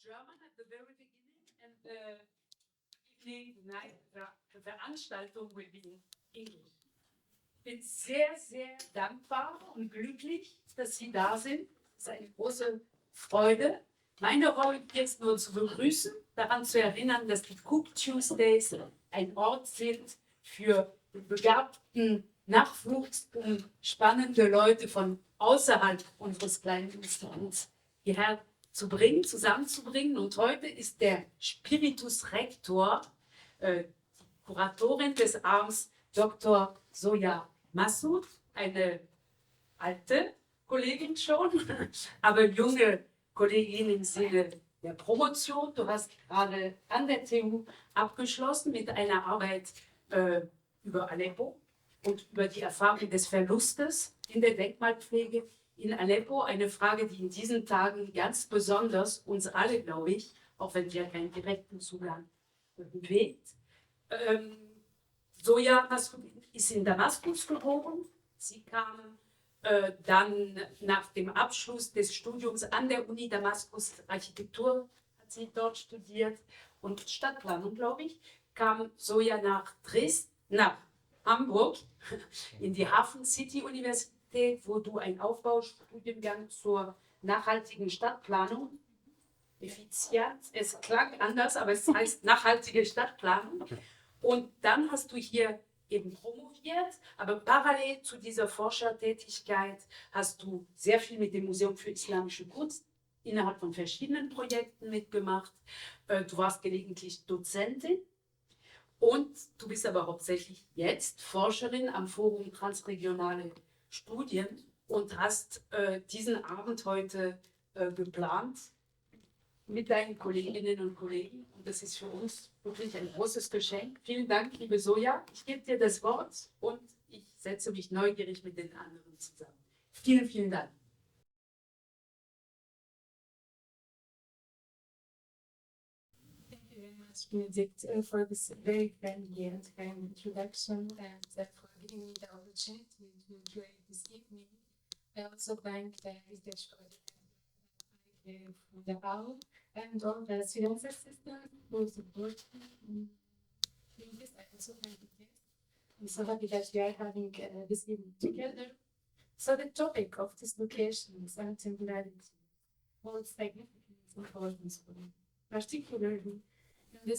German at the very beginning, and the evening night Veranstaltung will be in English. Ich bin sehr, sehr dankbar und glücklich, dass Sie da sind. Es ist eine große Freude. Meine Rolle ist nur zu begrüßen, daran zu erinnern, dass die KuK-Tuesdays ein Ort sind für begabten Nachwuchs, um spannende Leute von außerhalb unseres kleinen Instituts hierher zu bringen, zusammenzubringen. Und heute ist der Spiritus Rector, Kuratorin des Abends, Dr. Zoya Massoud, eine alte Kollegin schon, aber junge Kollegin im Sinne der Promotion. Du hast gerade an der TU abgeschlossen mit einer Arbeit über Aleppo und über die Erfahrung des Verlustes in der Denkmalpflege in Aleppo. Eine Frage, die in diesen Tagen ganz besonders uns alle, glaube ich, auch wenn wir keinen direkten Zugang bewegt. Zoya ist in Damaskus geboren. Sie kam dann nach dem Abschluss des Studiums an der Uni Damaskus, Architektur hat sie dort studiert und Stadtplanung, glaube ich, kam Zoya nach Hamburg in die Hafen City Universität, wo du ein Aufbaustudiengang zur nachhaltigen Stadtplanung, Effizienz, es klang anders, aber es heißt nachhaltige Stadtplanung. Und dann hast du hier eben promoviert, aber parallel zu dieser Forschertätigkeit hast du sehr viel mit dem Museum für Islamische Kunst innerhalb von verschiedenen Projekten mitgemacht. Du warst gelegentlich Dozentin und du bist aber hauptsächlich jetzt Forscherin am Forum Transregionale Studien und hast diesen Abend heute geplant mit deinen Kolleginnen und Kollegen. Und das ist für uns wirklich ein großes Geschenk. Vielen Dank, liebe Zoya. Ich gebe dir das Wort und ich setze mich neugierig mit den anderen zusammen. Vielen, vielen Dank. Thank you very much, Benedict, for this very friendly and kind introduction and for giving me the opportunity to join this evening. I also thank the research coordinator for the hour and all the students assistants who support me in this. I also thank you. I'm so happy that we are having this evening together. So the topic of dislocations and temporalities holds significant importance for me, particularly in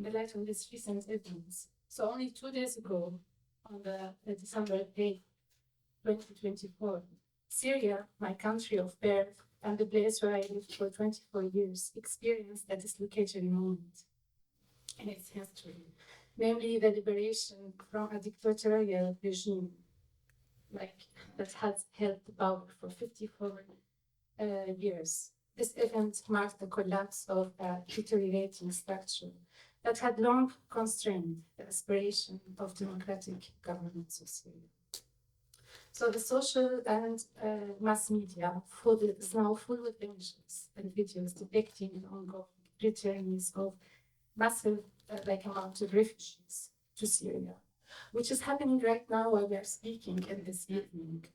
the light of this recent events. So only 2 days ago, on the December 8th, 2024, Syria, my country of birth, and the place where I lived for 24 years, experienced a dislocated moment in its history, namely the liberation from a dictatorial regime that has held the power for 54 years. This event marked the collapse of a deteriorating structure that had long constrained the aspiration of democratic governance of Syria. So the social and mass media is now full with images and videos depicting an ongoing returns of massive amount of refugees to Syria, which is happening right now while we are speaking in this evening.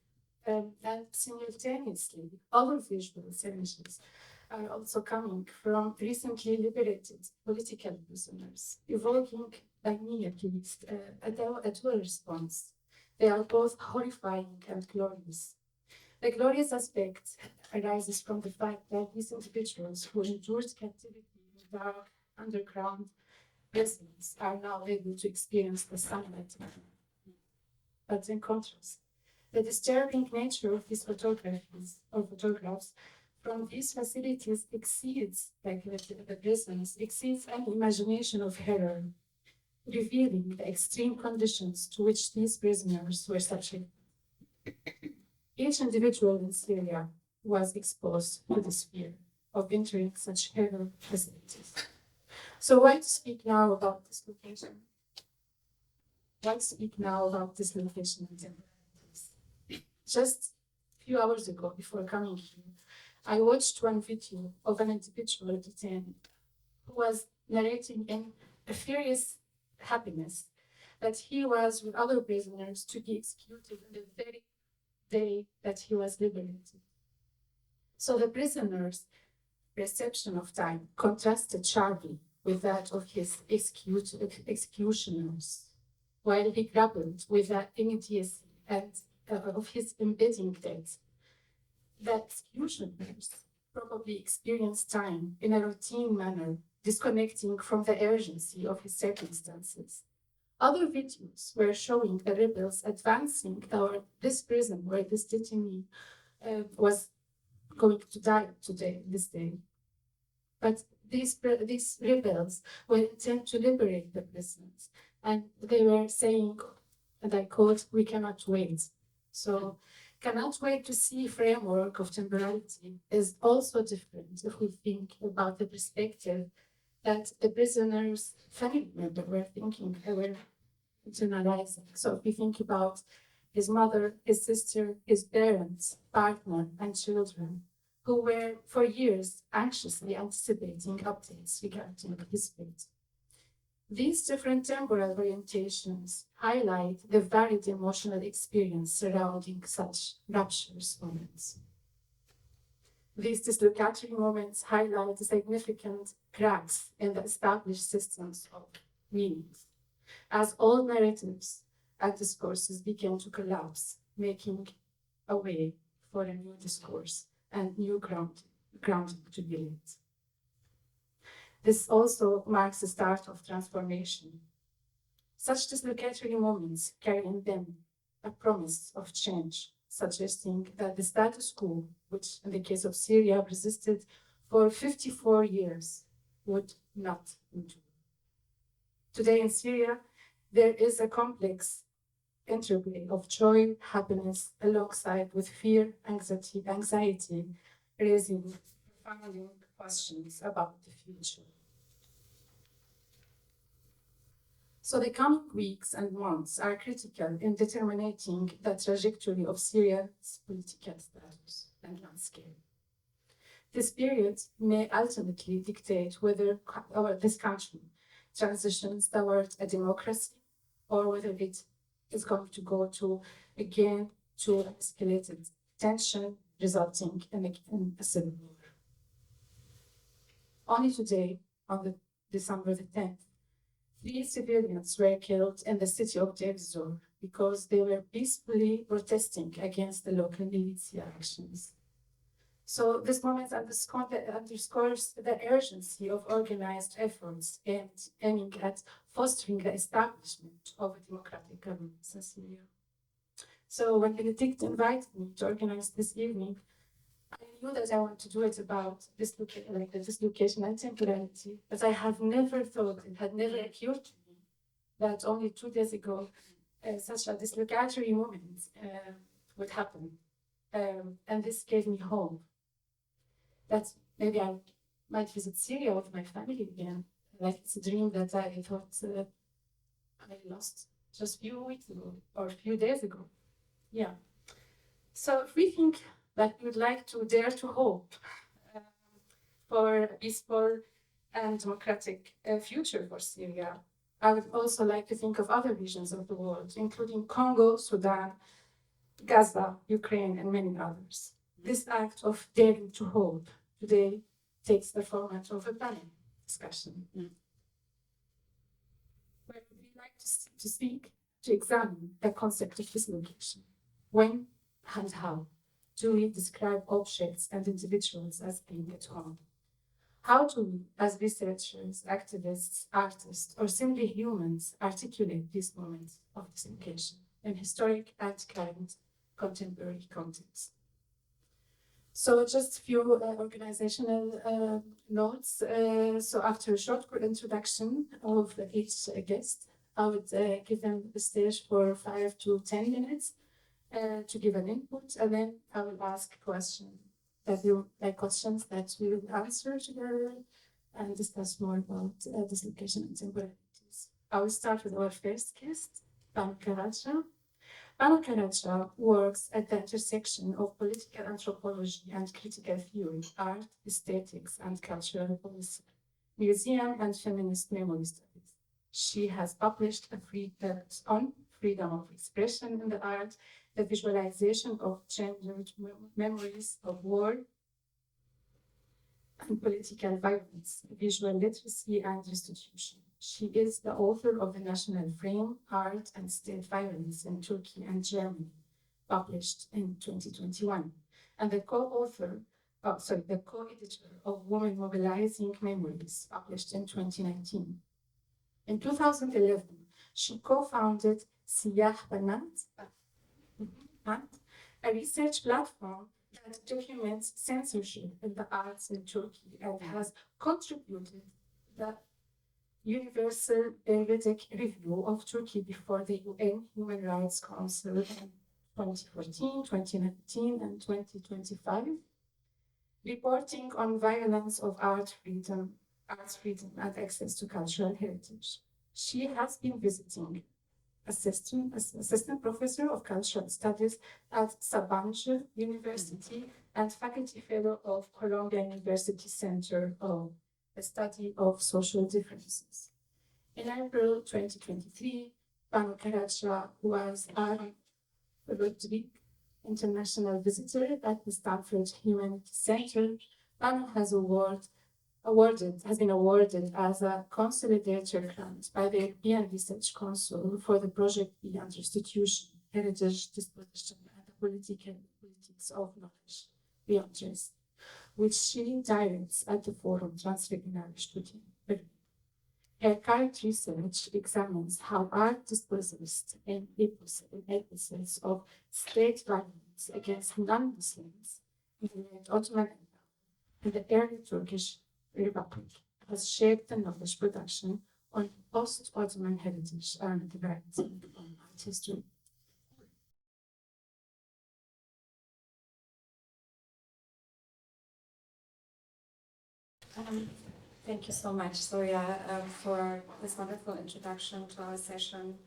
And simultaneously, other visuals images are also coming from recently liberated political prisoners, evoking, by me at least, a dual response. They are both horrifying and glorious. The glorious aspect arises from the fact that these individuals who endured captivity in dark underground prisons are now able to experience the sunlight. But in contrast, the disturbing nature of these photographs from these facilities exceeds, the prisons, exceeds any imagination of horror, revealing the extreme conditions to which these prisoners were subjected. Each individual in Syria was exposed to the fear of entering such horror facilities. So why speak now about dislocation? Why speak now about dislocation and temporalities? Just a few hours ago, before coming here, I watched one video of an individual detained who was narrating in a furious happiness that he was with other prisoners to be executed on the very day that he was liberated. So the prisoners perception of time contrasted sharply with that of his executioners, while he grappled with the immediacy and of his impending death. The executioners probably experienced time in a routine manner, disconnecting from the urgency of his circumstances. Other videos were showing the rebels advancing toward this prison where this detainee was going to die this day. But these rebels were intent to liberate the prisoners, and they were saying, and I quote, "We cannot wait." So, cannot wait to see framework of temporality is also different if we think about the perspective that the prisoners' family members were thinking, were internalizing. So if we think about his mother, his sister, his parents, partner, and children, who were for years anxiously anticipating updates regarding his fate. These different temporal orientations highlight the varied emotional experience surrounding such ruptures moments. These dislocatory moments highlight the significant cracks in the established systems of meanings, as all narratives and discourses began to collapse, making a way for a new discourse and new grounding to be laid. This also marks the start of transformation. Such dislocatory moments carry in them a promise of change, suggesting that the status quo, which in the case of Syria resisted for 54 years, would not endure. Today in Syria, there is a complex interplay of joy, happiness, alongside with fear, anxiety, raising profound questions about the future. So the coming weeks and months are critical in determining the trajectory of Syria's political status and landscape. This period may ultimately dictate whether this country transitions towards a democracy or whether it is going to go to, again, to escalated tension, resulting in a civil war. Only today, on December the 10th, 3 civilians were killed in the city of Deir ez-Zor because they were peacefully protesting against the local militia actions. So this moment underscores the urgency of organized efforts and aiming at fostering the establishment of a democratic governance in Syria. So when Benedict invited me to organize this evening, I knew that I want to do it about the dislocation and temporality, but I have never thought, it had never occurred to me that only 2 days ago, such a dislocatory moment would happen. And this gave me hope that maybe I might visit Syria with my family again. Like it's a dream that I thought I lost just a few weeks ago or a few days ago. Yeah. So if we think that we would like to dare to hope for a peaceful and democratic future for Syria, I would also like to think of other regions of the world, including Congo, Sudan, Gaza, Ukraine, and many others. This act of daring to hope today takes the format of a panel discussion. Where we like to speak, to examine the concept of dislocation. When and how do we describe objects and individuals as being at home? How do we, as researchers, activists, artists, or simply humans, articulate these moments of dislocation in historic and current contemporary context? So just a few organizational notes. So after a short introduction of each guest, I would give them the stage for 5 to 10 minutes to give an input, and then I will ask questions that we will answer together and discuss more about dislocation and temporalities. I will start with our first guest, Pam Karacha. Pam Karacha works at the intersection of political anthropology and critical theory, art, aesthetics, and cultural policy, museum, and feminist memory studies. She has published on freedom of expression in the art, the visualization of gendered memories of war, and political violence, visual literacy, and restitution. She is the author of the National Frame, Art and State Violence in Turkey and Germany, published in 2021, and the co-editor of Women Mobilizing Memories, published in 2019. In 2011, she co-founded Siyah Banat, a research platform that documents censorship in the arts in Turkey and has contributed the Universal Periodic Review of Turkey before the UN Human Rights Council in 2014, 2019, and 2025, reporting on violence of arts freedom, and access to cultural heritage. She has been visiting assistant professor of cultural studies at Sabancı University and faculty fellow of Columbia University Center of the Study of Social Differences. In April 2023, Banu Karaca was a Rodrigue international visitor at the Stanford Humanities Center. Banu has been awarded as a consolidator grant by the European Research Council for the project Beyond Restitution, Heritage, Disposition, and the Politics of Knowledge, Beyond Risk, which she directs at the Forum Transregionale Studien. Her current research examines how art dispossessed in episodes of state violence against non-Muslims in the late Ottoman Empire and the early Turkish Republic has shaped the knowledge production on post-Ottoman heritage and the rights of art history. Thank you so much, Zoya, for this wonderful introduction to our session.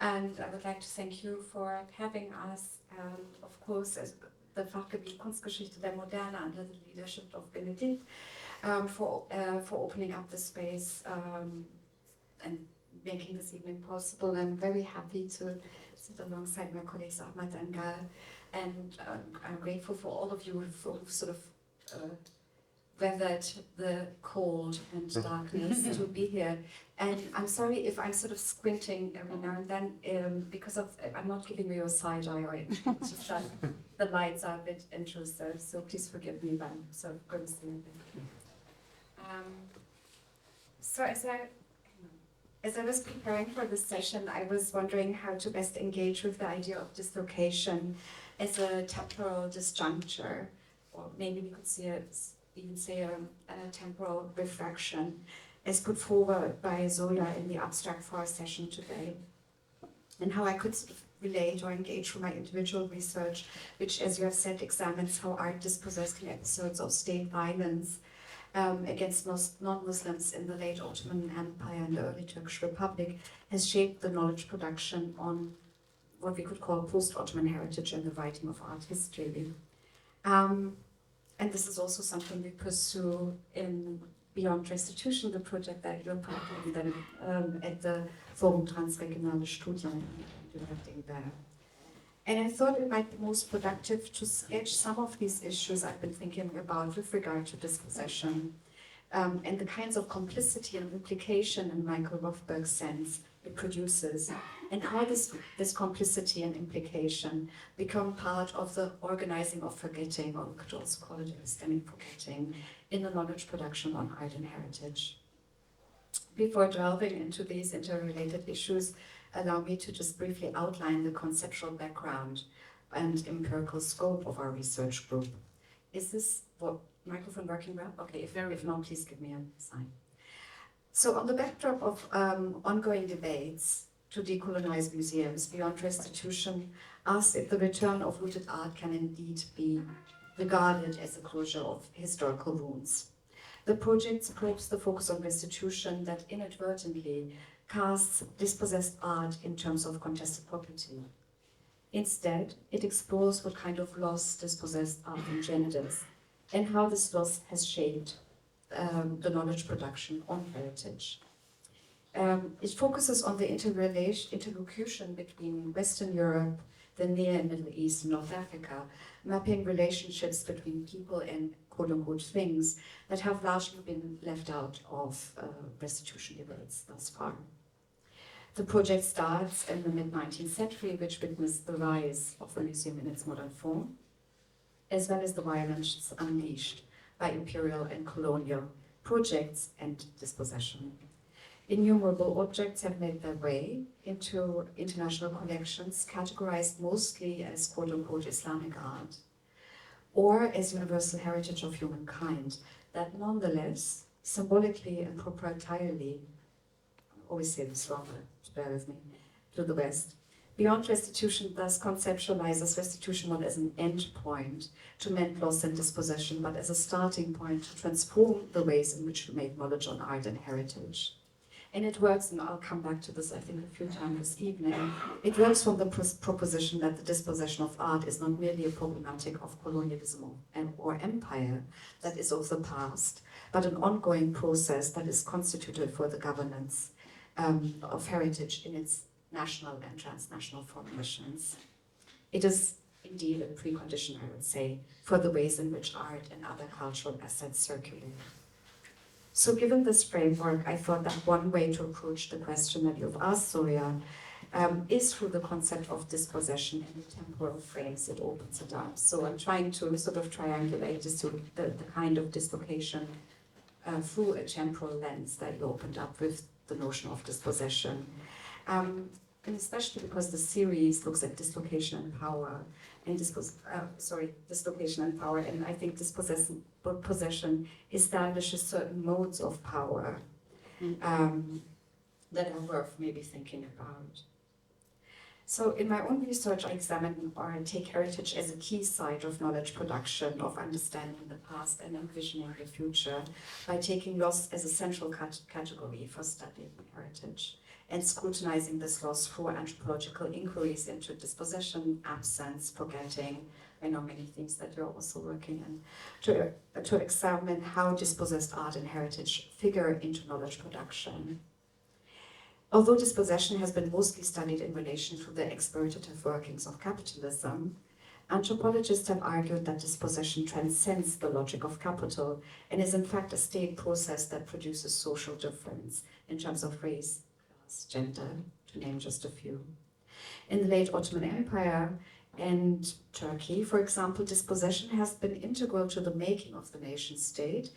And I would like to thank you for having us, and of course, as the Fachgebiet Kunstgeschichte der Moderne under the leadership of Benedikt, for opening up the space and making this evening possible. I'm very happy to sit alongside my colleagues Ahmad and Gal, and I'm grateful for all of you who've sort of weathered the cold and darkness to be here. And I'm sorry if I'm sort of squinting every now and then because I'm not giving you a side eye, or it's just that the lights are a bit intrusive, so please forgive me, but I'm sort of going to say So as I was preparing for this session, I was wondering how to best engage with the idea of dislocation as a temporal disjuncture, or maybe we could even say a temporal refraction, as put forward by Zoya in the abstract for our session today, and how I could sort of relate or engage with my individual research, which, as you have said, examines how art dispossessed in episodes of state violence against non-Muslims in the late Ottoman Empire and the early Turkish Republic has shaped the knowledge production on what we could call post-Ottoman heritage and the writing of art history. And this is also something we pursue in Beyond Restitution, the project that you're partnering at the Forum Transregionale Studien there. And I thought it might be most productive to sketch some of these issues I've been thinking about with regard to dispossession, and the kinds of complicity and implication in Michael Rothberg's sense it produces, and how this complicity and implication become part of the organizing of forgetting, or we could also call it epistemic forgetting, in the knowledge production on art and heritage. Before delving into these interrelated issues, allow me to just briefly outline the conceptual background and empirical scope of our research group. Is this microphone working well? Okay, if not, please give me a sign. So on the backdrop of ongoing debates to decolonize museums, Beyond Restitution asks if the return of looted art can indeed be regarded as a closure of historical wounds. The project probes the focus on restitution that inadvertently casts dispossessed art in terms of contested property. Instead, it explores what kind of loss dispossessed art engenders and how this loss has shaped the knowledge production on heritage. It focuses on the interlocution between Western Europe the Near and Middle East and North Africa, mapping relationships between people and quote-unquote things that have largely been left out of restitution debates thus far. The project starts in the mid-19th century, which witnessed the rise of the museum in its modern form, as well as the violence unleashed by imperial and colonial projects and dispossession. Innumerable objects have made their way into international collections, categorized mostly as quote-unquote Islamic art, or as universal heritage of humankind, that nonetheless, symbolically and proprietarily, I always say this wrong, but bear with me, to the West. Beyond restitution thus conceptualizes restitution not as an end point to mend loss and dispossession, but as a starting point to transform the ways in which we make knowledge on art and heritage. And it works, and I'll come back to this, I think, a few times this evening. It works from the proposition that the dispossession of art is not merely a problematic of colonialism or empire that is of the past, but an ongoing process that is constituted for the governance of heritage in its national and transnational formations. It is indeed a precondition, I would say, for the ways in which art and other cultural assets circulate. So given this framework, I thought that one way to approach the question that you've asked, Surya, is through the concept of dispossession and the temporal frames it opens it up. So I'm trying to sort of triangulate this to the kind of dislocation through a temporal lens that you opened up with the notion of dispossession. And especially because the series looks at dislocation and power, and dislocation and power, and I think dispossession establishes certain modes of power that are worth maybe thinking about. So in my own research, I examine or take heritage as a key site of knowledge production, of understanding the past and envisioning the future, by taking loss as a central category for studying heritage, and scrutinizing this loss through anthropological inquiries into dispossession, absence, forgetting. I know many things that you're also working in, to examine how dispossessed art and heritage figure into knowledge production. Although dispossession has been mostly studied in relation to the exploitative workings of capitalism, anthropologists have argued that dispossession transcends the logic of capital and is in fact a state process that produces social difference in terms of race, class, gender, to name just a few. In the late Ottoman Empire and Turkey, for example, dispossession has been integral to the making of the nation state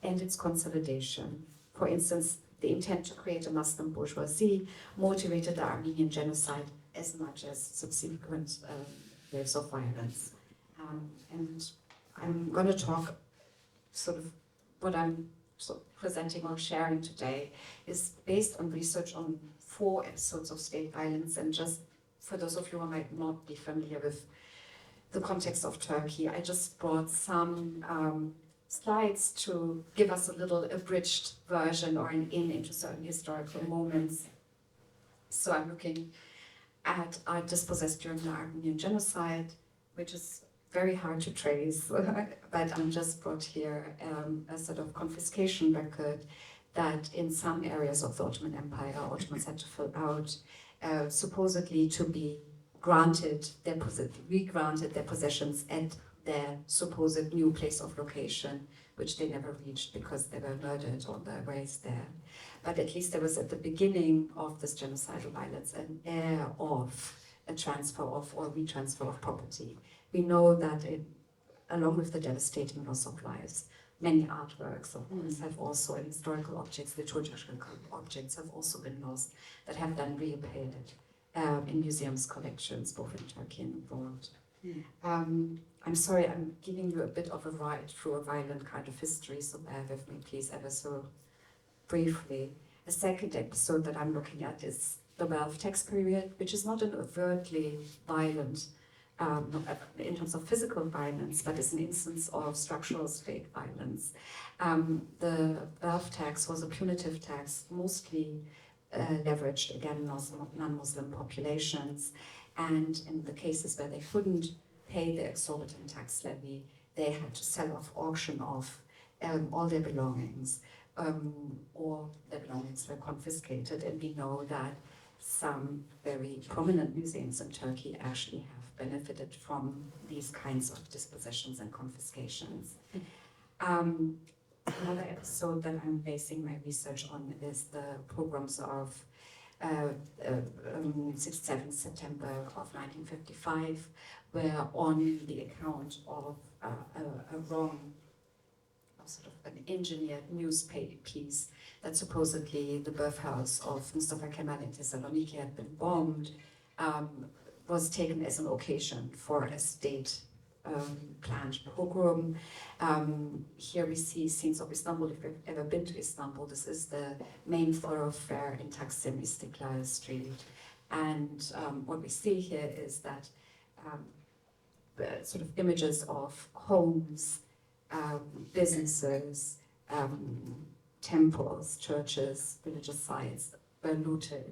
and its consolidation. For instance, the intent to create a Muslim bourgeoisie motivated the Armenian genocide as much as subsequent waves of violence. And I'm going to talk sort of what I'm presenting or sharing today is based on research on 4 episodes of state violence. And just for those of you who might not be familiar with the context of Turkey, I just brought some slides to give us a little abridged version or an into certain historical moments. So I'm looking at art dispossessed during the Armenian genocide, which is very hard to trace, but I'm just brought here a sort of confiscation record that in some areas of the Ottoman Empire, Ottomans had to fill out, supposedly to be re-granted their possessions at their supposed new place of location, which they never reached because they were murdered on their ways there. But at least there was at the beginning of this genocidal violence an air of a transfer of or retransfer of property. We know that along with the devastating loss of lives, many artworks of course have also, and historical objects, liturgical objects have also been lost that have then reappeared in museums' collections, both in Turkey and abroad. I'm sorry, I'm giving you a bit of a ride through a violent kind of history, so bear with me, please, ever so briefly. A second episode that I'm looking at is the Wealth tax period, which is not an overtly violent, in terms of physical violence, but is an instance of structural state violence. The wealth tax was a punitive tax, mostly leveraged against non-Muslim populations, and in the cases where they couldn't pay the exorbitant tax levy, they had to sell off, auction off all their belongings, or their belongings were confiscated. And we know that some very prominent museums in Turkey actually have benefited from these kinds of dispossessions and confiscations. Another episode that I'm basing my research on is the pogroms of 7th September of 1955, where on the account of a wrong, sort of an engineered news piece that supposedly the birthhouse of Mustafa Kemal in Thessaloniki had been bombed, was taken as an occasion for a state planned pogrom. Here we see scenes of Istanbul. If you've ever been to Istanbul, this is the main thoroughfare in Taksim, Istiklal Street. And what we see here is that sort of images of homes, businesses, temples, churches, religious sites were looted.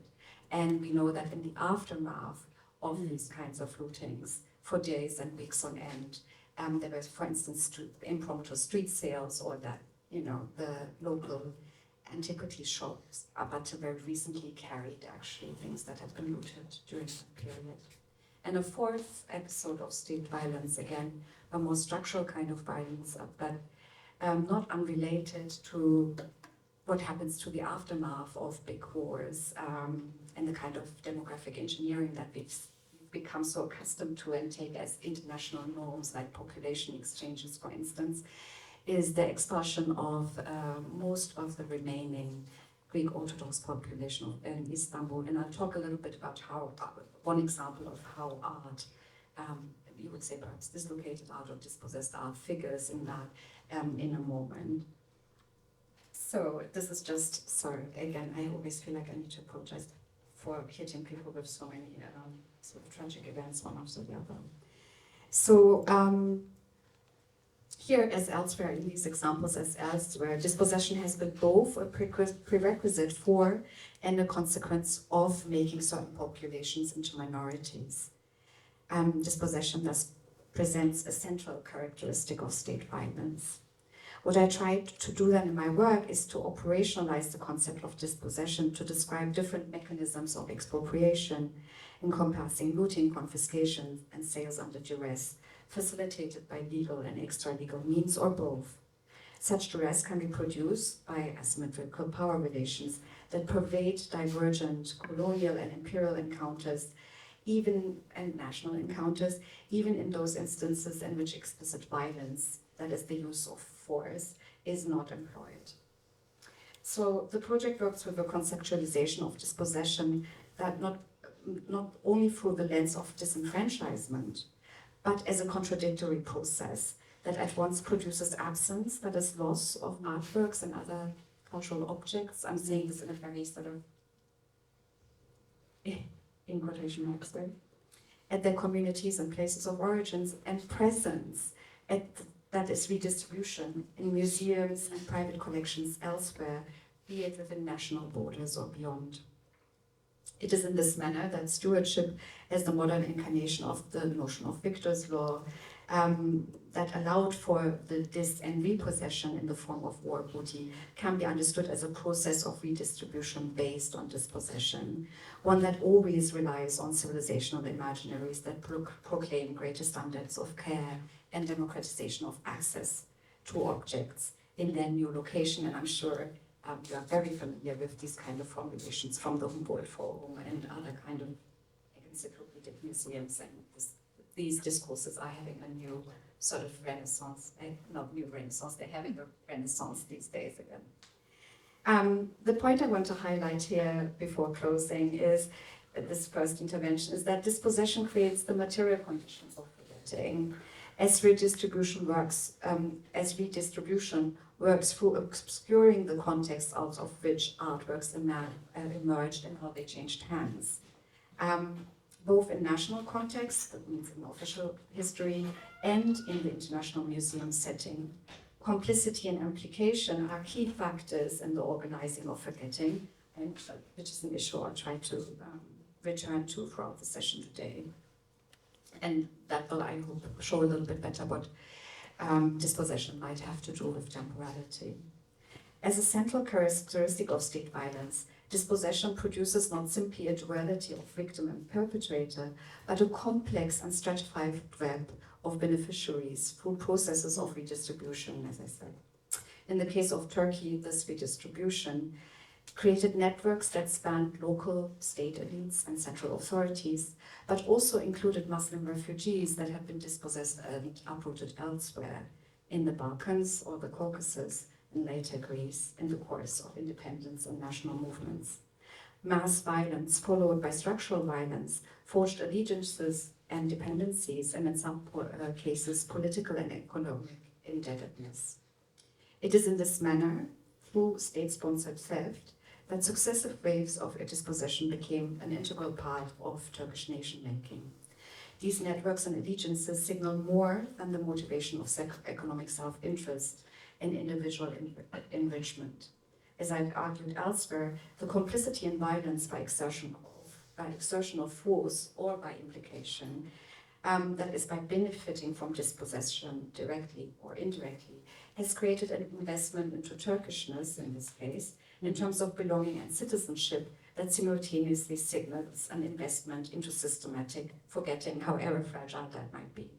And we know that in the aftermath of these kinds of lootings, for days and weeks on end, there were, for instance, impromptu street sales, or that, the local antiquity shops up until very recently carried actually things that had been looted during that period. And a fourth episode of state violence, again, a more structural kind of violence, but not unrelated to what happens to the aftermath of big wars and the kind of demographic engineering that we've become so accustomed to and take as international norms, like population exchanges, for instance, is the expulsion of most of the remaining Greek Orthodox population in Istanbul. And I'll talk a little bit about how, one example of how art, you would say perhaps dislocated art or dispossessed art figures in that in a moment. So this is just, sorry, again, I always feel like I need to apologize for hitting people with so many sort of tragic events, one after the other. So here, as elsewhere in these examples, as elsewhere, dispossession has been both a prerequisite for and a consequence of making certain populations into minorities. Dispossession thus presents a central characteristic of state violence. What I tried to do then in my work is to operationalize the concept of dispossession to describe different mechanisms of expropriation, encompassing looting, confiscation, and sales under duress, facilitated by legal and extra-legal means or both. Such duress can be produced by asymmetrical power relations that pervade divergent colonial and imperial encounters, and national encounters, even in those instances in which explicit violence, that is the use of force, is not employed. So the project works with a conceptualization of dispossession that not only through the lens of disenfranchisement, but as a contradictory process that at once produces absence, that is loss of artworks and other cultural objects. I'm saying this in a very sort of, in quotation marks, right? At their communities and places of origins, and presence, that is redistribution in museums and private collections elsewhere, be it within national borders or beyond. It is in this manner that stewardship, as the modern incarnation of the notion of Victor's law, that allowed for the dis and repossession in the form of war booty, can be understood as a process of redistribution based on dispossession, one that always relies on civilizational imaginaries that proclaim greater standards of care and democratization of access to objects in their new location. And I'm sure you are very familiar with these kind of formulations from the Humboldt Forum and other kind of encyclopedic museums, and these discourses are having a new sort of renaissance, not new renaissance, they're having a renaissance these days again. The point I want to highlight here before closing is this first intervention, is that dispossession creates the material conditions of forgetting. As redistribution works through obscuring the context out of which artworks emerged and how they changed hands. Both in national context, that means in official history, and in the international museum setting. Complicity and implication are key factors in the organizing of forgetting, and which is an issue I'll try to return to throughout the session today. And that will, I hope, show a little bit better what dispossession might have to do with temporality. As a central characteristic of state violence, Dispossession produces not simply a duality of victim and perpetrator, but a complex and stratified web of beneficiaries through processes of redistribution, as I said. In the case of Turkey, this redistribution created networks that spanned local state elites and central authorities, but also included Muslim refugees that had been dispossessed and uprooted elsewhere in the Balkans or the Caucasus, and later Greece, in the course of independence and national movements. Mass violence, followed by structural violence, forged allegiances and dependencies, and in some cases, political and economic indebtedness. It is in this manner, through state-sponsored theft, that successive waves of dispossession became an integral part of Turkish nation-making. These networks and allegiances signal more than the motivation of economic self-interest and individual enrichment. As I've argued elsewhere, the complicity in violence by exertion of force or by implication, that is by benefiting from dispossession directly or indirectly, has created an investment into Turkishness, in this case, in terms of belonging and citizenship that simultaneously signals an investment into systematic forgetting, however fragile that might be.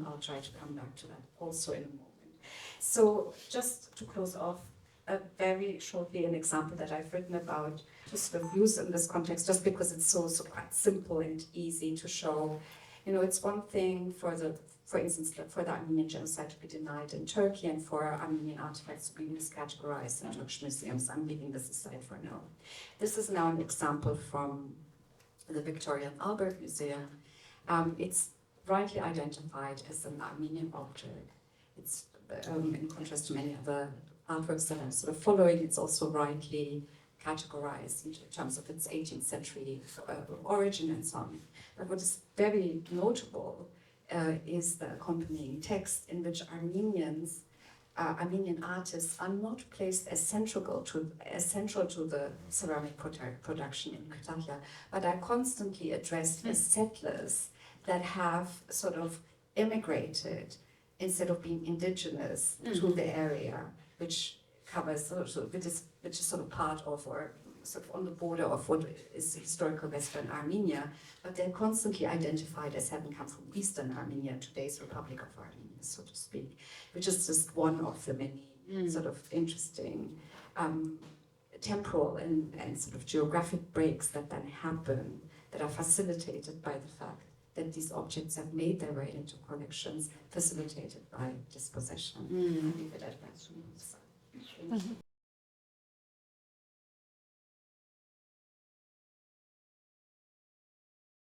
I'll try to come back to that also in a moment. So just to close off, very shortly an example that I've written about to sort of use in this context, just because it's so quite simple and easy to show. You know, it's one thing for instance, for the Armenian genocide to be denied in Turkey and for Armenian artifacts to be miscategorized in Turkish museums. I'm leaving this aside for now. This is now an example from the Victoria and Albert Museum. It's rightly identified as an Armenian object. It's in contrast to many other artworks that I'm sort of following, it's also rightly categorized in terms of its 18th century origin and so on. But what is very notable is the accompanying text in which Armenian artists are not placed as central to the ceramic production in Kütahya, but are constantly addressed as settlers that have sort of immigrated instead of being indigenous to the area, which covers, which is sort of part of, or sort of on the border of what is historical Western Armenia, but they're constantly identified as having come from Eastern Armenia, today's Republic of Armenia, so to speak, which is just one of the many sort of interesting temporal and sort of geographic breaks that then happen, that are facilitated by the fact that these objects have made their way into collections, facilitated by dispossession. Leave it at that.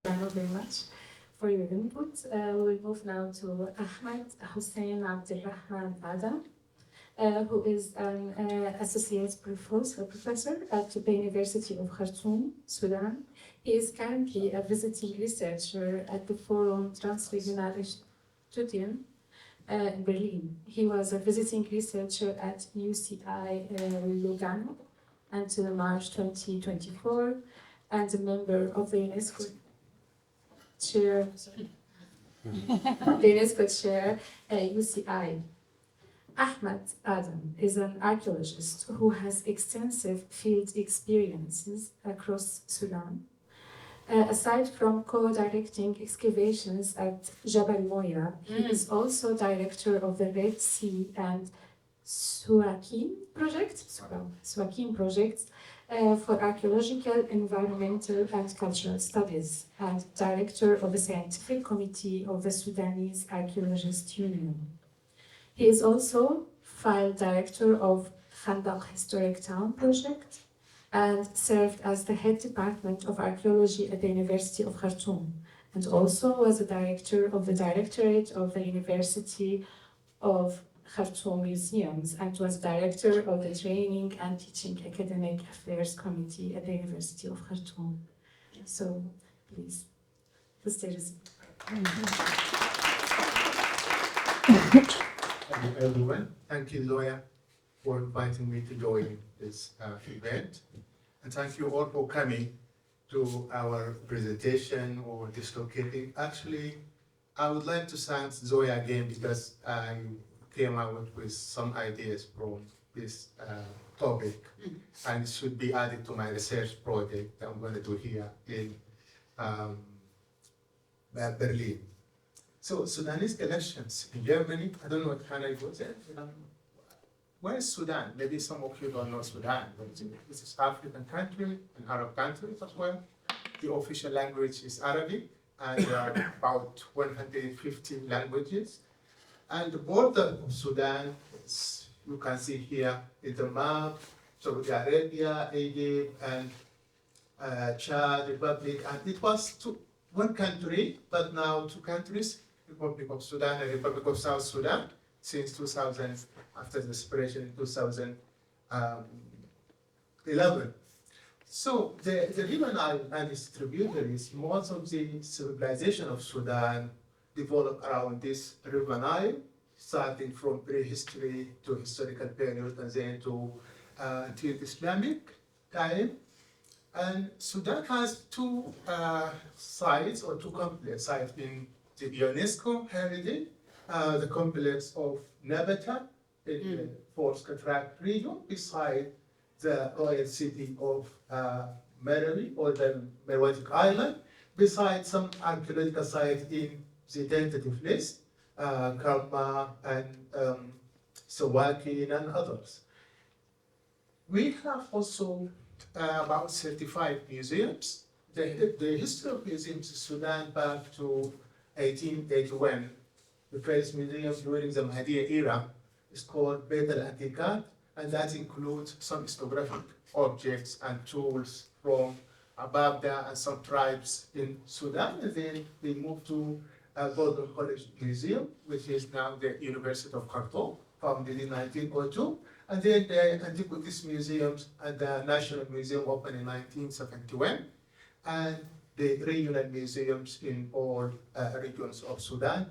Thank you very much for your input. We move now to Ahmed Hussein Abdelrahman Adam, who is an associate professor at the University of Khartoum, Sudan. He is currently a visiting researcher at the Forum Transregionale Studien in Berlin. He was a visiting researcher at UCI Lugano until March 2024 and a member of the UNESCO chair, UCI. Ahmed Adam is an archaeologist who has extensive field experiences across Sudan. Aside from co-directing excavations at Jabal Moya, he is also director of the Red Sea and Suakim projects for archaeological, environmental, and cultural studies, and director of the scientific committee of the Sudanese Archaeologists Union. He is also file director of Khandaq Historic Town project and served as the head department of archaeology at the University of Khartoum, and also was a director of the Directorate of the University of Khartoum Museums, and was director of the Training and Teaching Academic Affairs Committee at the University of Khartoum. So, please, the stage is Hello everyone. Thank you, Zoya, for inviting me to join this event. And thank you all for coming to our presentation or dislocating. Actually, I would like to thank Zoya again because I came out with some ideas from this topic, and it should be added to my research project that I'm going to do here in Berlin. So Sudanese collections in Germany, I don't know what kind of goes in. Where is Sudan? Maybe some of you don't know Sudan. This is African country, an Arab country as well. The official language is Arabic, and there are about 150 languages. And the border of Sudan, is, you can see here in the map, Saudi Arabia, Egypt, and Chad, Republic, and it was one country, but now two countries, Republic of Sudan and Republic of South Sudan, since 2000, after the separation in 2011. So the River Nile and its tributaries, most of the civilization of Sudan developed around this River Nile, starting from prehistory to historical period and then to until Islamic time. And Sudan has two sites or two complex sites in the UNESCO heritage, the complex of Nabata in the Fourth Cataract region, beside the royal city of Merowe or the Meroitic Island, besides some archaeological sites in the tentative list, Karma and Sawakin and others. We have also about 35 museums. The history of museums in Sudan back to 1881. The first museum during the Mahdiya era is called Beit al-Antiqat, and that includes some ethnographic objects and tools from Ababda and some tribes in Sudan. And then they moved to Golden College Museum, which is now the University of Khartoum, founded in 1902. And then the Antiquities Museums and the National Museum opened in 1971. And the regional museums in all regions of Sudan.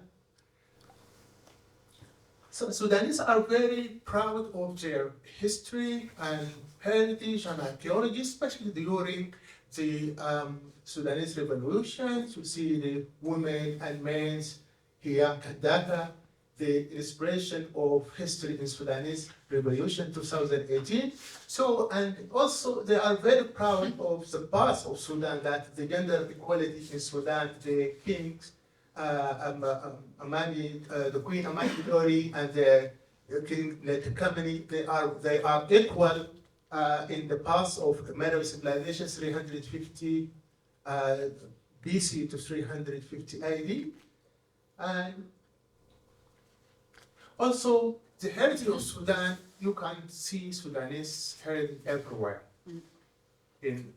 So Sudanese are very proud of their history and heritage and archaeology, especially during the Sudanese revolution. You see the women and men's here, Kadaka, the inspiration of history in Sudanese revolution 2018. So, and also they are very proud of the past of Sudan, that the gender equality in Sudan, the kings, Amani, the Queen Amani Dori and the King Netekamani, they are equal in the past of Meroe civilization, 350 BC to 350 AD. And also, the heritage of Sudan, you can see Sudanese heritage everywhere. In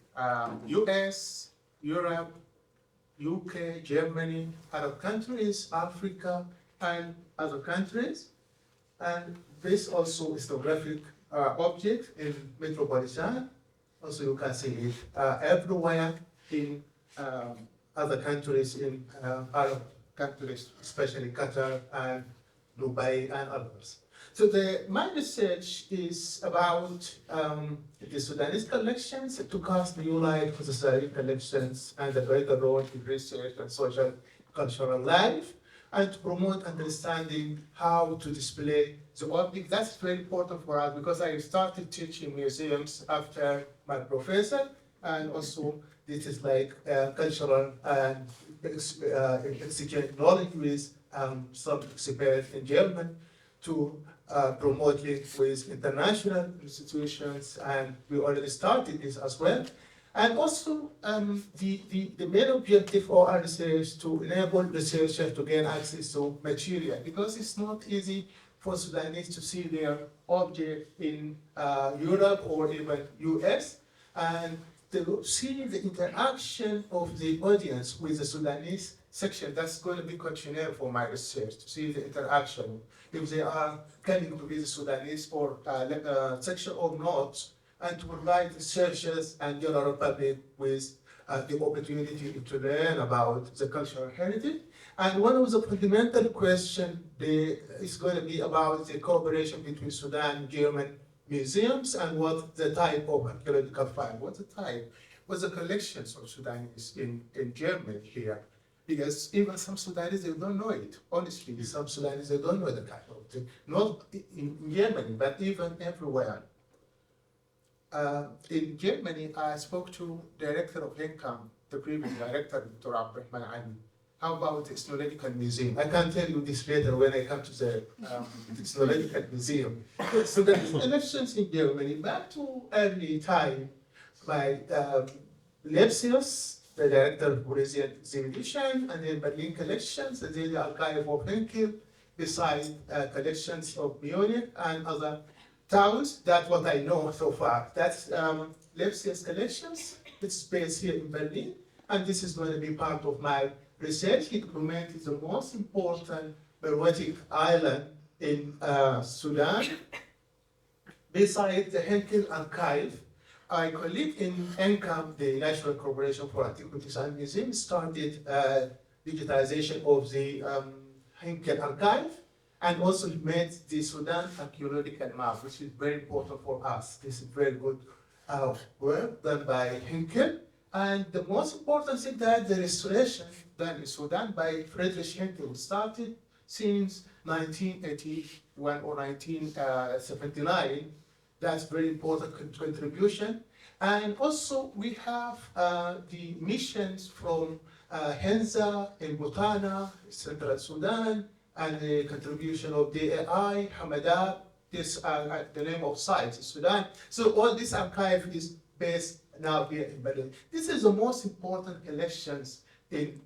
US, Europe, UK, Germany, Arab countries, Africa, and other countries. And this also is ethnographic object in Metropolitan. Also, you can see it everywhere in other countries, in Arab countries, especially Qatar and Dubai and others. So my research is about the Sudanese collections to cast new light for the Sudanese collections and the greater role in research and social cultural life, and to promote understanding how to display the object. That's very important for us because I started teaching museums after my professor, and also this is like cultural and exchange knowledge with some experts in German to promote it with international institutions, and we already started this as well. And also, the main objective of our research is to enable researchers to gain access to material, because it's not easy for Sudanese to see their object in Europe or even US, and to see the interaction of the audience with the Sudanese section. That's going to be questionnaire for my research, to see the interaction, if they are coming to be the Sudanese or section or not, and to provide researchers and general public with the opportunity to learn about the cultural heritage. And one of the fundamental questions is going to be about the cooperation between Sudan and German museums, and what the type of archaeological find, what's the type, what's the collections of Sudanese in Germany here. Because even some Sudanese, they don't know it. Honestly, some Sudanese, they don't know the kind of thing. Not in Germany, but even everywhere. In Germany, I spoke to director of income, the previous director, Dr. Abdurrahman Ali. How about the Ethnological Museum? I can tell you this later when I come to the Ethnological Museum. So the elections in Germany, back to early time, by Lepsius, the director of Parisian exhibition, and then Berlin collections, and then the archive of Henkel, besides collections of Munich and other towns. That's what I know so far. That's Lepsius collections. It's based here in Berlin, and this is going to be part of my research. He documented the most important Berwatic island in Sudan. Besides the Henkel archive, my colleague in NCAM, the National Corporation for Antiquities and Museums, started digitization of the Henkel archive, and also made the Sudan archaeological map, which is very important for us. This is very good work done by Henkel. And the most important thing that the restoration done in Sudan by Friedrich Henkel started since 1981 or 1979. That's very important contribution. And also we have the missions from Henza in Butana, Central Sudan, and the contribution of DAI, Hamadab, this the name of sites in Sudan. So all this archive is based now here in Berlin. This is the most important collections in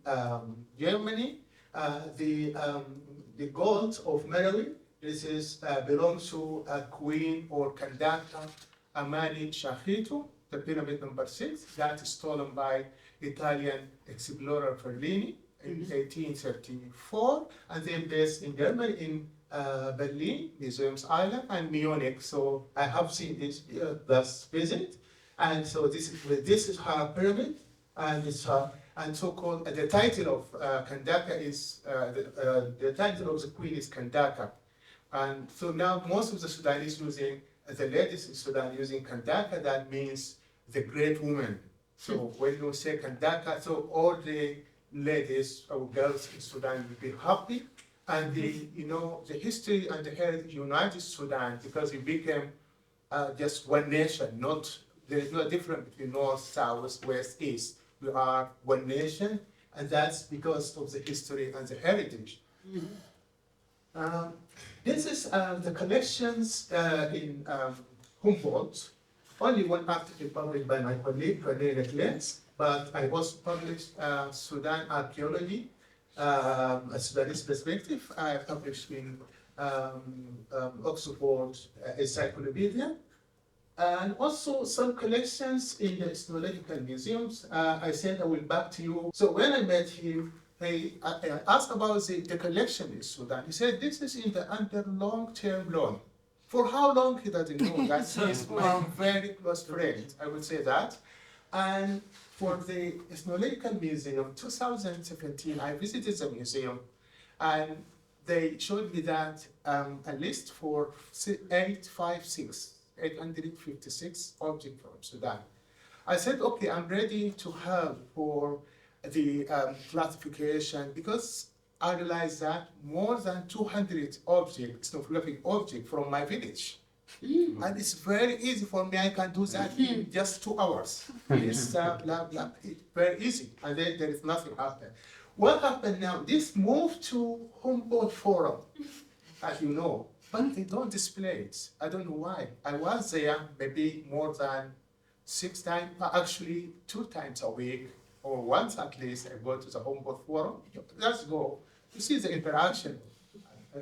Germany. The gold of Merowe, this is belongs to Queen or Kandaka Amani Shahitu, the pyramid number 6, that is stolen by Italian explorer Ferlini in 1834, and then based in Germany in Berlin, Museums Island, and Munich. So I have seen this last visit, and so this is her pyramid, and it's her. And so-called the title of Kandaka is the title of the queen is Kandaka, and so now most of the Sudanese using the ladies in Sudan using Kandaka. That means the great woman. So when you say Kandaka, so all the ladies or girls in Sudan will be happy, and the history and the heritage united Sudan because it became just one nation. There is no difference between north, south, west, east. We are one nation, and that's because of the history and the heritage. This is the collections in Humboldt. Only one article published by my colleague, Cornelia Klentz, but I also published Sudan Archaeology, a Sudanese perspective. I published in Oxford Encyclopedia, and also some collections in the Ethnological Museums. I said I will back to you. So when I met him, I asked about the collection in Sudan. He said, this is under long-term loan. For how long, he doesn't know. That's my very close friend, I would say that. And for the Ethnological Museum, 2017, I visited the museum, and they showed me that a list for 856 objects from Sudan. I said, okay, I'm ready to help for the classification, because I realized that more than 200 objects, ethnographic objects from my village. And it's very easy for me, I can do that in just 2 hours. It's blah, blah, it's very easy, and then there is nothing happened. What happened now, this moved to Humboldt Forum, as you know, but they don't display it. I don't know why. I was there maybe more than 6 times, actually 2 times a week, or once at least. I go to the Humboldt Forum. Let's go to see the interaction,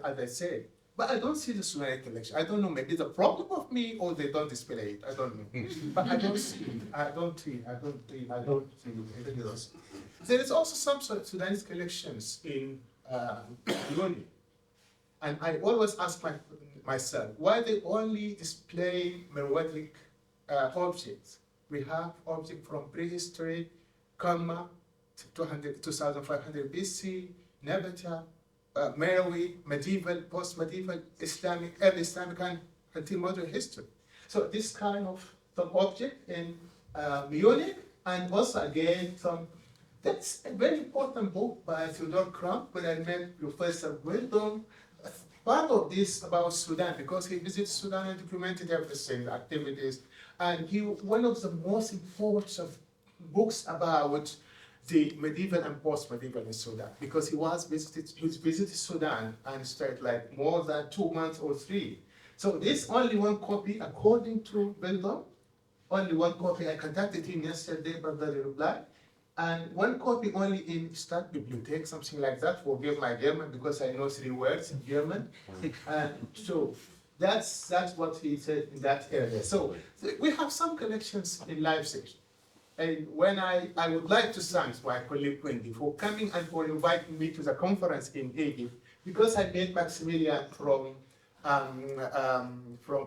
as I say. But I don't see the Sumerian collection. I don't know, maybe the problem of me, or they don't display it. I don't know. But I don't see it. I don't see it. There is also some Sudanese collections in Loni. And I always ask myself, why they only display Merowedic objects? We have objects from prehistory, Kalma, 2500 BC, Nabata, Merowe, medieval, post-medieval, Islamic, early Islamic, and anti-modern history. So this kind of some object in Munich, and also again some That's a very important book by Theodore Crump, when I met Professor Weldon. Part of this about Sudan, because he visited Sudan and documented everything, the activities, and one of the most important books about the medieval and post-medieval in Sudan, because he visited Sudan and stayed like more than 2 months or 3. So this only one copy, according to Weldon, only one copy. I contacted him yesterday, but the reply. And one copy only in Stadt Bibliothek, something like that, forgive my German, because I know 3 words in German. And so that's what he said in that area. So we have some connections in Leipzig. And when I would like to thank my colleague Wendy for coming and for inviting me to the conference in Egypt, because I met Maximilian from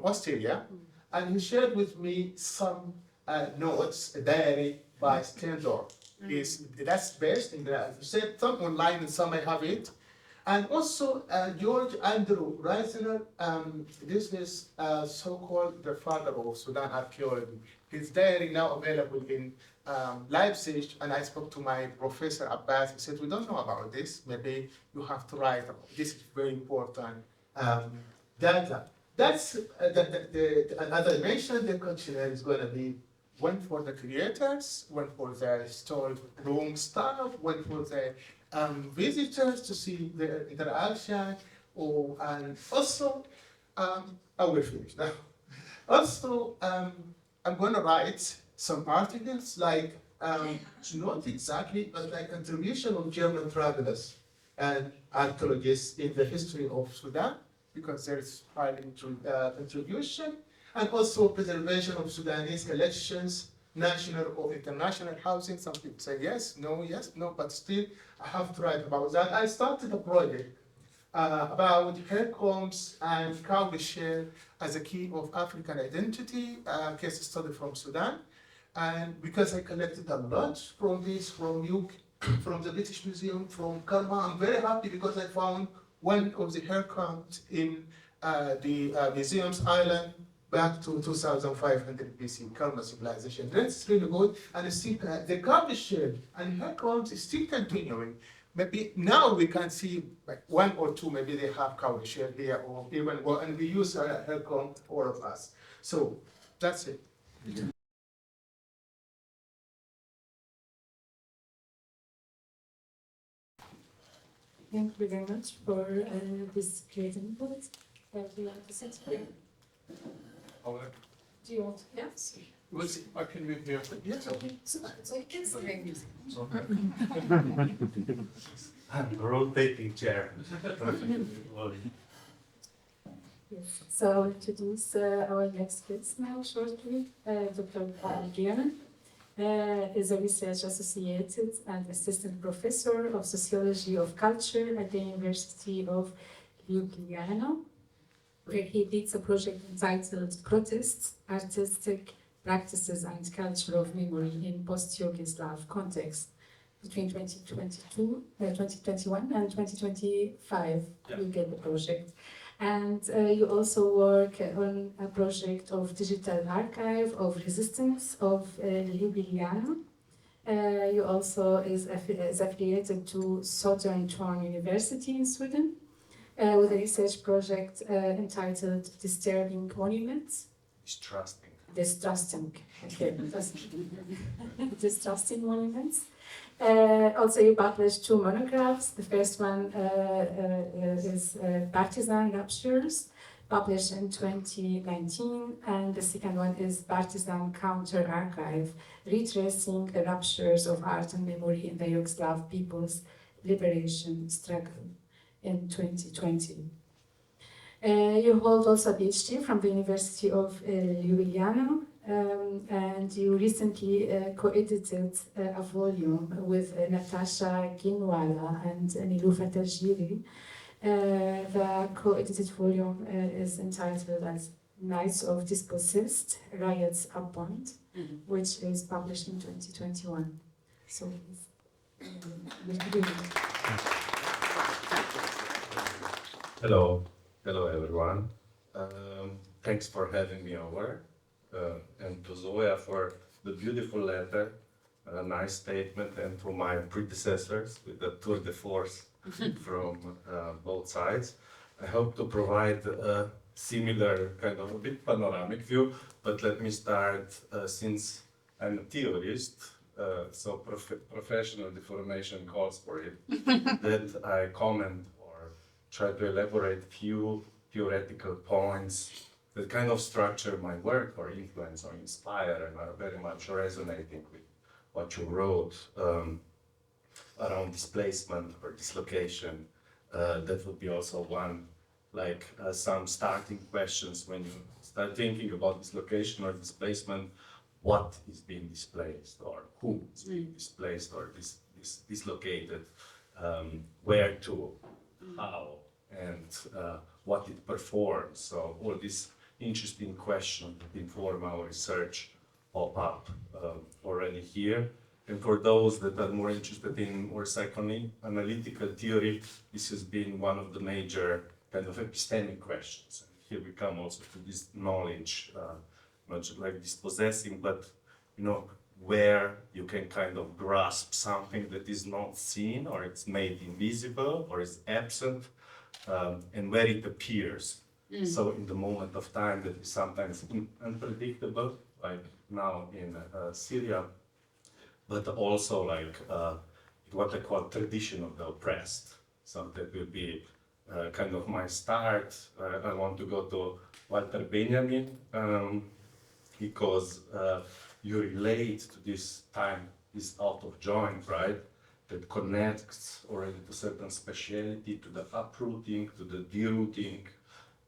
Australia, and he shared with me some notes, a diary by Stendorf. That's based in some online and some I have it. And also George Andrew Reisner, this is so-called the father of Sudan archaeology. His diary now available in Leipzig, and I spoke to my professor Abbas. He said, we don't know about this, maybe you have to write about this. Is very important data. That's as I mentioned, the questionnaire is going to be one for the creators, one for the historic room staff, one for the visitors to see the interaction, and also, I will finish now. Also, I'm going to write some articles, like, not exactly, but like contribution of German travelers and archaeologists in the history of Sudan, because there's high contribution, and also preservation of Sudanese collections, national or international housing. Some people say yes, no, but still I have to write about that. I started a project about hair combs and cowrie shell as a key of African identity, case study from Sudan. And because I collected a lot from this, from the British Museum, from Karma, I'm very happy because I found one of the hair combs in the museum's island back to 2500 BC, Karma civilization. That's really good, and it's still, the cowrie shell and hair combs is still continuing. Maybe now we can see like 1 or 2, maybe they have cowrie shell here, or even more, and we use hair comb, all of us. So that's it. Thank you very much for this great input. Do you want to sit here? Do you want to? Yes. I can move here. Yes. Okay. So you can sing music. Rotating chair. Yes. So I'll introduce our next guest now shortly. Dr. Guillermo is a research associated and assistant professor of sociology of culture at the University of Ljubljana, where he leads a project entitled Protests, Artistic Practices and Culture of Memory in Post-Yugoslav Context between 2021 and 2025. You get the project. And you also work on a project of digital archive of resistance of Ljubljana. You also is affiliated to Southern University in Sweden with a research project entitled Disturbing Monuments. Distrusting. Okay. Distrusting monuments. Also, you published 2 monographs. The first one is Partisan Ruptures, published in 2019, and the second one is Partisan Counter Archive, retracing the ruptures of art and memory in the Yugoslav people's liberation struggle in 2020. You hold also a PhD from the University of Ljubljana, and you recently co-edited a volume with Natasha Ginwala and Niloufer Tajiri. The co-edited volume is entitled as Nights of Dispossessed, Riots Upbound, which is published in 2021. So, Hello everyone. Thanks for having me over, and to Zoya for the beautiful letter. a nice statement, and to my predecessors with the tour de force from both sides. I hope to provide a similar kind of a bit panoramic view, but let me start since I'm a theorist, so professional deformation calls for it, that I comment or try to elaborate few theoretical points that kind of structure my work or influence or inspire and are very much resonating with what you wrote around displacement or dislocation. That would be also one, like some starting questions when you start thinking about dislocation or displacement. What is being displaced, or who is being displaced or dislocated, where to, how, and what it performs. So all these interesting questions that inform our research pop up already here. And for those that are more interested in more psychoanalytical theory, this has been one of the major kind of epistemic questions. And here we come also to this knowledge, not just like dispossessing, but where you can kind of grasp something that is not seen, or it's made invisible, or is absent, and where it appears. So in the moment of time that is sometimes unpredictable, like now in Syria, but also like what I call tradition of the oppressed. So that will be kind of my start. I want to go to Walter Benjamin, because you relate to this time, this out of joint, right? That connects already to certain speciality, to the uprooting, to the derooting.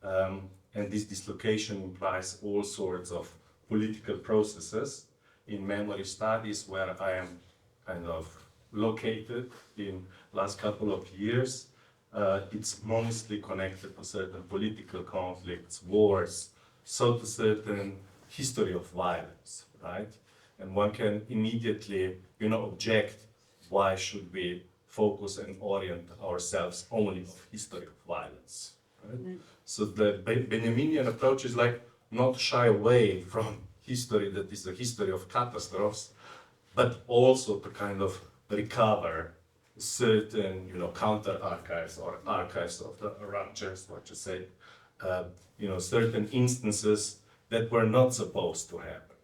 And this dislocation implies all sorts of political processes in memory studies where I am kind of located in last couple of years. It's mostly connected to certain political conflicts, wars, so to certain history of violence, right? And one can immediately, object, why should we focus and orient ourselves only on history of violence, right? So the Benjaminian approach is like not shy away from history that is a history of catastrophes, but also to kind of recover certain, counter archives or archives of the ruptures, what you say, certain instances that were not supposed to happen,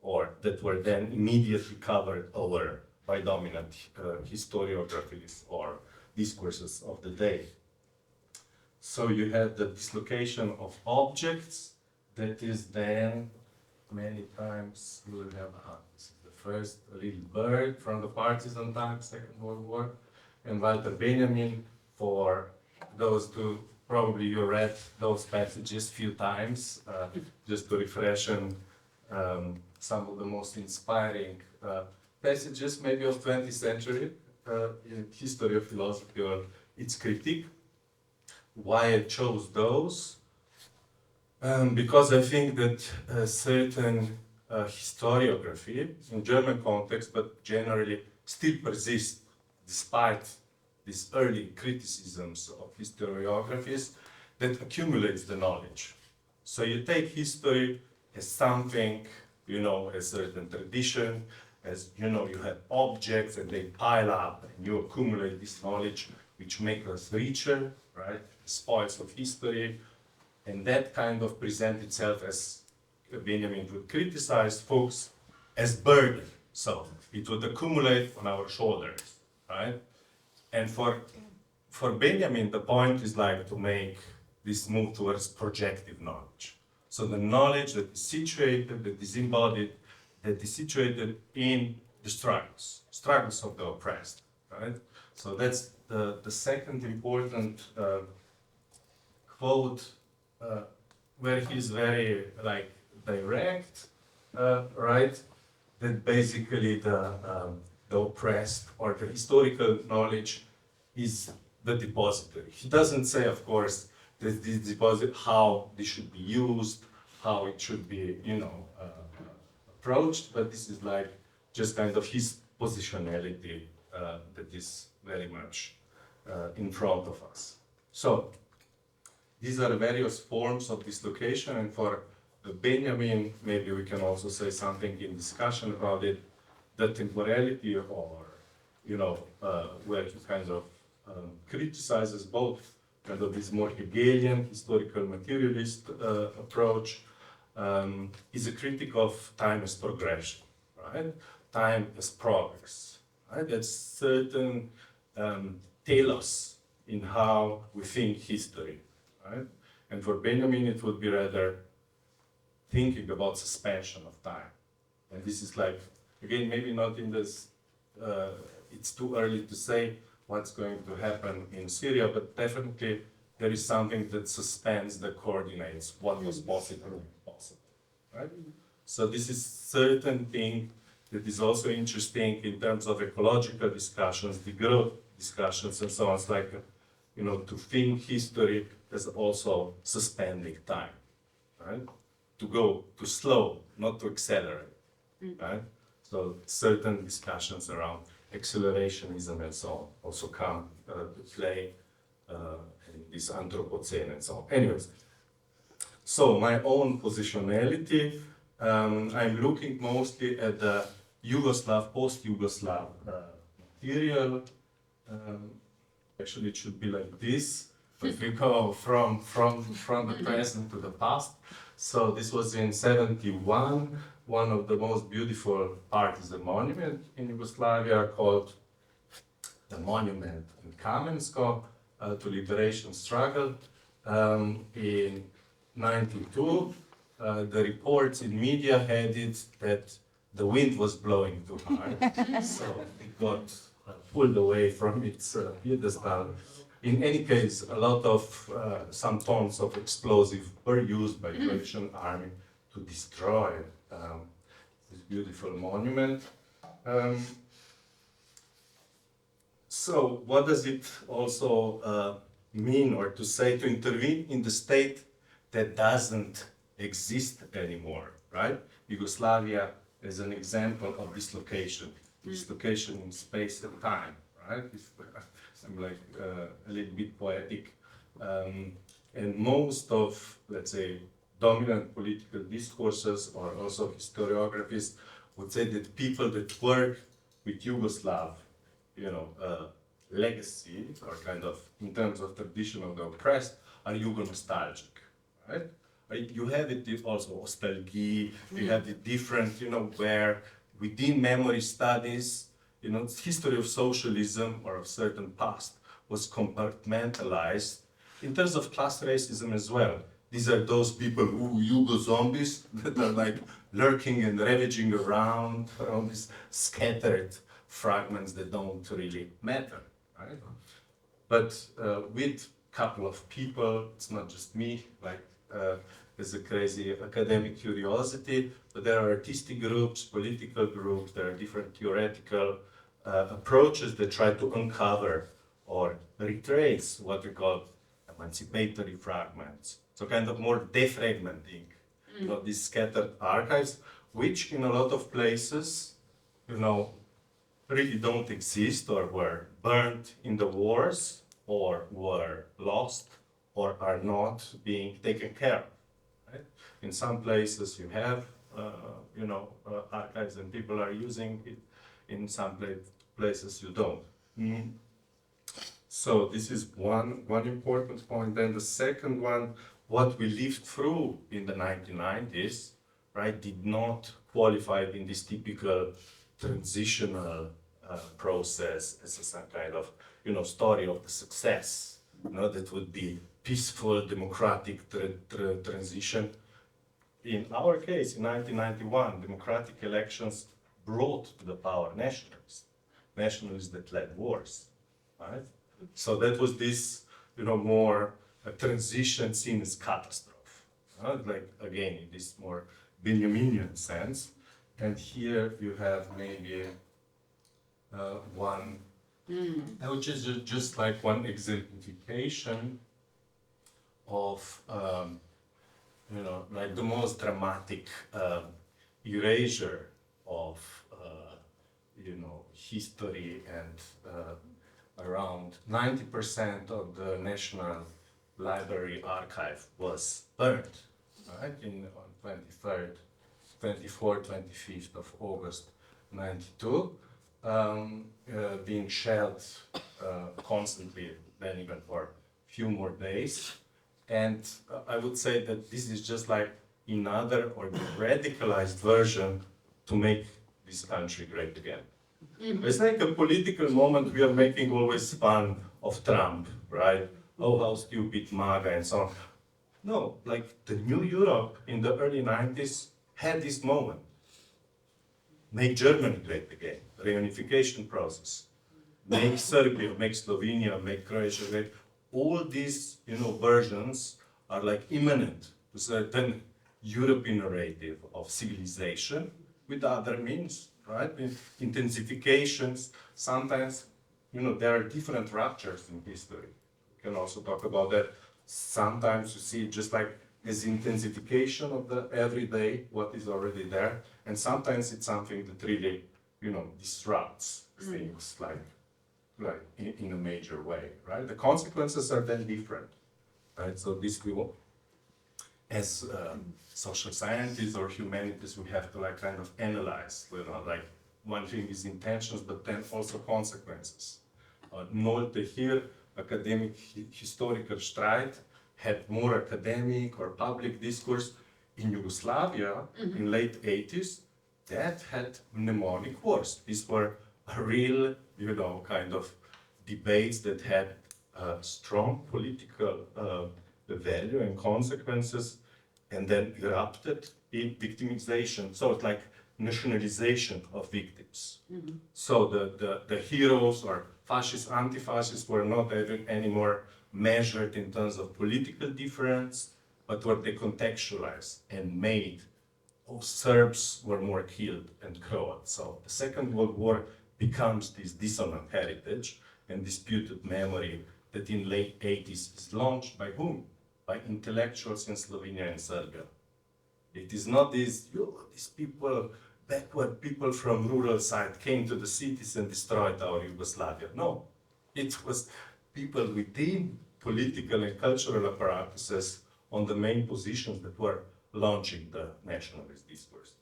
or that were then immediately covered over by dominant historiographies or discourses of the day. So you have the dislocation of objects that is then many times you will have this is the first little bird from the partisan times, Second World War, and Walter Benjamin, for those who probably you read those passages few times, just to refresh and some of the most inspiring passages maybe of 20th century in history of philosophy or its critique. Why I chose those? Because I think that certain historiography in German context, but generally still persists despite these early criticisms of historiographies that accumulates the knowledge. So you take history as something, a certain tradition, as you have objects and they pile up and you accumulate this knowledge which make us richer, right? Spoils of history, and that kind of present itself as Benjamin would criticize folks as burden. So it would accumulate on our shoulders, right? And for Benjamin, the point is like to make this move towards projective knowledge. So the knowledge that is situated, that is embodied, that is situated in the struggles of the oppressed, right? So that's the second important quote where he's very direct, right? That basically the oppressed or the historical knowledge is the depository. He doesn't say, of course, that this deposit, how this should be used, how it should be, approached, but this is like just kind of his positionality that is very much in front of us. So these are various forms of dislocation, and for Benjamin, maybe we can also say something in discussion about it, the temporality or, where he kind of criticizes both kind of this more Hegelian, historical materialist approach, is a critic of time as progression, right? Time as progress, right? That's certain telos in how we think history, right? And for Benjamin, it would be rather thinking about suspension of time. And this is like, again, maybe not in this, it's too early to say what's going to happen in Syria, but definitely there is something that suspends the coordinates, what was possible, right? So this is certain thing that is also interesting in terms of ecological discussions, the growth discussions and so on. It's like, to think history as also suspending time, right? To slow, not to accelerate, right? So certain discussions around accelerationism and so on also come to play in this Anthropocene and so on. Anyways, so my own positionality, I'm looking mostly at the Yugoslav, post-Yugoslav material. Actually, it should be like this. If we go from the present to the past. So this was in 71. One of the most beautiful art is a monument in Yugoslavia called the Monument in Kamensko to Liberation Struggle. In 92, the reports in media had it that the wind was blowing too hard, so it got pulled away from its pedestal. In any case, a lot of some tons of explosive were used by the Croatian army to destroy this beautiful monument. So what does it also mean, or to say, to intervene in the state that doesn't exist anymore, right? Yugoslavia is an example of dislocation, dislocation in space and time, right? I'm like a little bit poetic. And most of, let's say, dominant political discourses or also historiographies would say that people that work with Yugoslav, legacy, or kind of in terms of tradition of the oppressed, are Yugo-nostalgic, right? You have it also nostalgia, you have the different, where within memory studies, history of socialism or of certain past was compartmentalized in terms of class racism as well. These are those people who Yugo zombies that are like lurking and ravaging around, all these scattered fragments that don't really matter, right? But with a couple of people, it's not just me, like there's a crazy academic curiosity, but there are artistic groups, political groups, there are different theoretical approaches that try to uncover or retrace what we call emancipatory fragments. So kind of more defragmenting, these scattered archives, which in a lot of places, really don't exist or were burned in the wars or were lost or are not being taken care of. Right? In some places you have, archives and people are using it. In some places you don't. So this is one important point. Then the second one, what we lived through in the 1990s, right, did not qualify in this typical transitional process as some kind of, story of the success, that would be peaceful, democratic transition. In our case, in 1991, democratic elections brought to the power nationalists that led wars, right? So that was this, more a transition seen as catastrophe, like again in this more Benjaminian sense. And here you have maybe one, which is just like one exemplification of, like the most dramatic erasure of, history, and around 90% of the National Library archive was burned, right, on 24th, 25th of August 92, being shelled constantly, then even for a few more days. And I would say that this is just like another or the radicalized version to make this country great again. It's like a political moment. We are making always fun of Trump, right? Oh, how stupid MAGA and so on. No, like the new Europe in the early 90s had this moment. Make Germany great again, reunification process. Make Serbia, make Slovenia, make Croatia great. All these, versions are like imminent to certain European narrative of civilization with other means, right? With intensifications. Sometimes, there are different ruptures in history. We can also talk about that. Sometimes you see just like this intensification of the everyday, what is already there, and sometimes it's something that really, disrupts things like in a major way, right? The consequences are then different, right? So this we will, as social scientists or humanities, we have to like kind of analyze, like one thing is intentions, but then also consequences. Nolte here, academic historical Streit had more academic or public discourse. In Yugoslavia, in late 80s, that had mnemonic wars. These were real, kind of debates that had strong political value and consequences, and then erupted in victimization. So it's like nationalization of victims. So the heroes or fascists, anti-fascists were not anymore measured in terms of political difference, but were decontextualized and made. Oh, Serbs were more killed and Croats. So the Second World War becomes this dissonant heritage and disputed memory that in late 80s is launched by whom? By intellectuals in Slovenia and Serbia. It is not these people, backward people from rural side came to the cities and destroyed our Yugoslavia. No, it was people within political and cultural apparatuses on the main positions that were launching the nationalist discourse.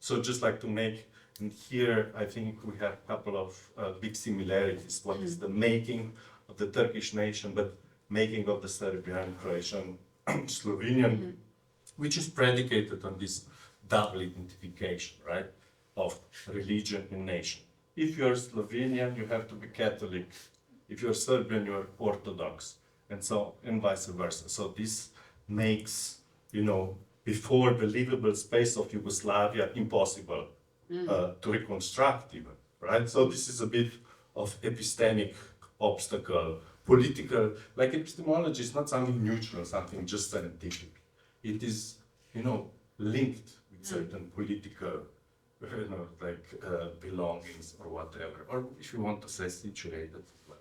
So just like to make, and here I think we have a couple of big similarities. What is the making of the Turkish nation, but making of the Serbian, Croatian, Slovenian, which is predicated on this double identification, right, of religion and nation. If you're Slovenian, you have to be Catholic. If you're Serbian, you're Orthodox, and vice versa. So this makes, before the livable space of Yugoslavia impossible to reconstruct even, right? So this is a bit of epistemic obstacle, political, like epistemology is not something neutral, something just scientific. It is, linked with certain political, belongings or whatever, or if you want to say situated as well.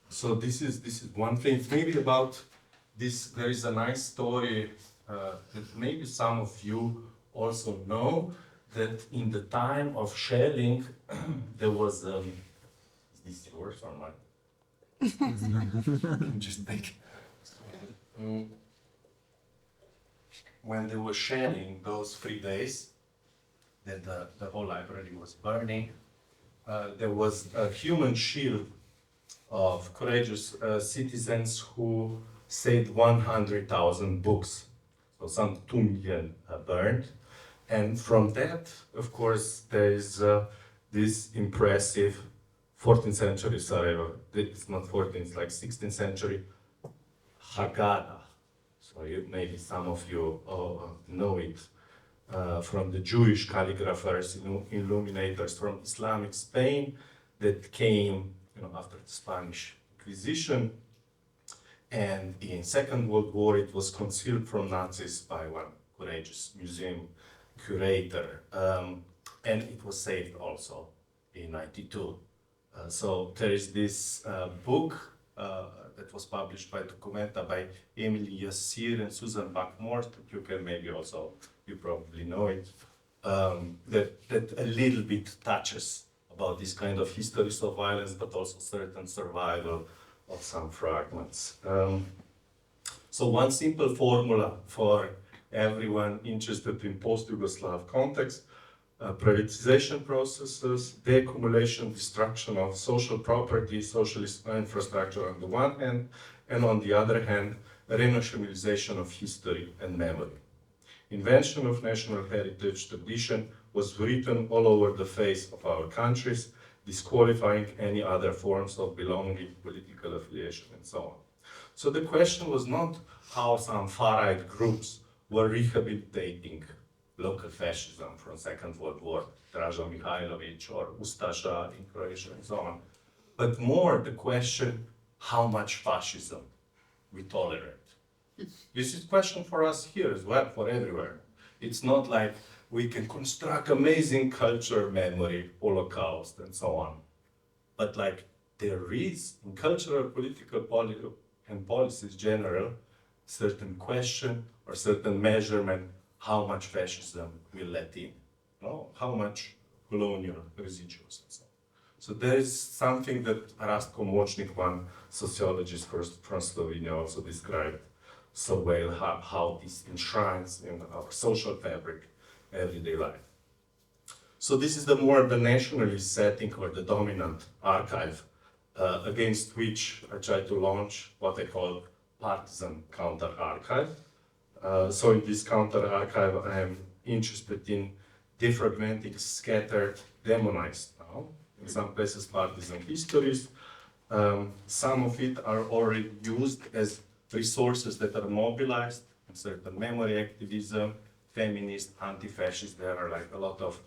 So this is one thing. Maybe about this, there is a nice story that maybe some of you also know, that in the time of shelling, there was, is this yours or mine? Just think. When they were shelling those 3 days, that the whole library was burning, there was a human shield of courageous citizens who saved 100,000 books, so some 2 million burned. And from that, of course, there is this impressive 14th century Sarajevo. It's not 14th, it's like 16th century Haggadah. So maybe some of you know it from the Jewish calligraphers, illuminators from Islamic Spain that came, after the Spanish Inquisition. And in Second World War, it was concealed from Nazis by one courageous museum curator, and it was saved also in '92. So there is this book that was published by Documenta by Emily Yassir and Susan Buckmore, that you can maybe also, you probably know it, that a little bit touches about this kind of histories of violence, but also certain survival of some fragments. So one simple formula for everyone interested in post-Yugoslav context, privatization processes, the accumulation, destruction of social property, socialist infrastructure on the one hand, and on the other hand, renationalization of history and memory. Invention of national heritage tradition was written all over the face of our countries, disqualifying any other forms of belonging, political affiliation, and so on. So the question was not how some far-right groups were rehabilitating local fascism from Second World War, Draža Mihailović or Ustasha in Croatia and so on, but more the question how much fascism we tolerate. This is a question for us here as well, for everywhere. It's not like we can construct amazing culture, memory, Holocaust, and so on. But like there is in cultural, political, and policies general, certain question or certain measurement how much fascism we let in, no? How much colonial residuals and so on. So there is something that Rastko Močnik, one sociologist from Slovenia, also described so well how this enshrines in our social fabric, everyday life. So this is the nationalist setting or the dominant archive against which I try to launch what I call partisan counter-archive. So in this counter-archive, I am interested in defragmenting, scattered, demonized now, in some places partisan histories. Some of it are already used as resources that are mobilized in certain memory activism, feminist, anti-fascist. There are like a lot of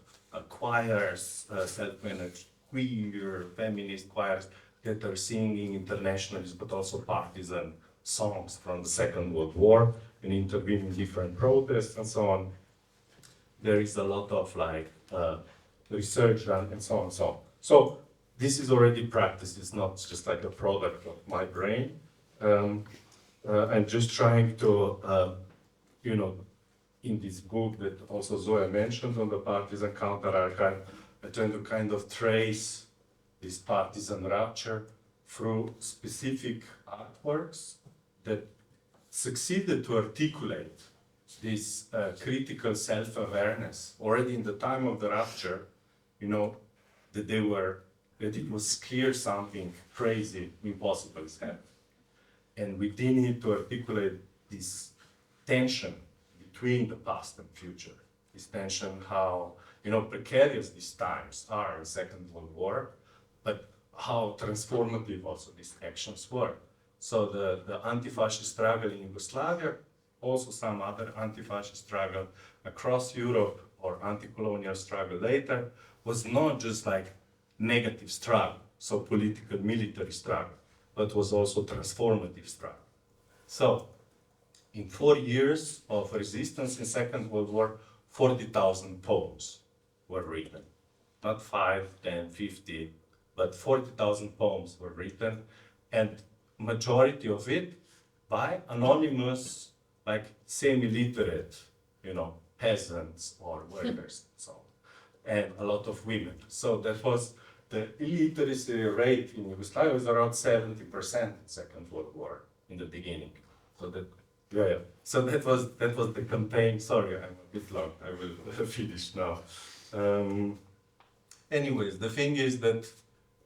choirs, self-managed queer, feminist choirs that are singing internationalist but also partisan songs from the Second World War and intervening in different protests and so on. There is a lot of like research done and so on and so on. So this is already practiced. It's not just like a product of my brain. I'm just trying to, in this book that also Zoya mentioned on the partisan counter-archive, I trying to kind of trace this partisan rupture through specific artworks that succeeded to articulate this critical self-awareness already in the time of the rupture, that it was clear something crazy, impossible is happening. And within it to articulate this tension between the past and future, this tension how, precarious these times are in Second World War, but how transformative also these actions were. So the anti-fascist struggle in Yugoslavia, also some other anti-fascist struggle across Europe or anti-colonial struggle later, was not just like negative struggle, so political military struggle, but was also transformative struggle. So in 4 years of resistance in Second World War, 40,000 poems were written. Not 5, 10, 50, but 40,000 poems were written, and majority of it by anonymous, like semi-literate, peasants or workers and so on, and a lot of women. So that was the illiteracy rate in Yugoslavia was around 70% in Second World War in the beginning. So So that was the campaign. Sorry, I'm a bit long. I will finish now. Anyways, the thing is that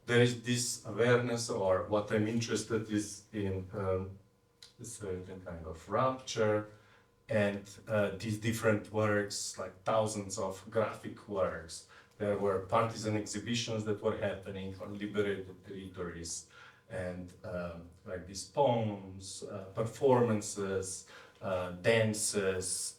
there is this awareness, or what I'm interested is in a certain kind of rupture, and these different works, like thousands of graphic works. There were partisan exhibitions that were happening on liberated territories, and like these poems, performances, dances,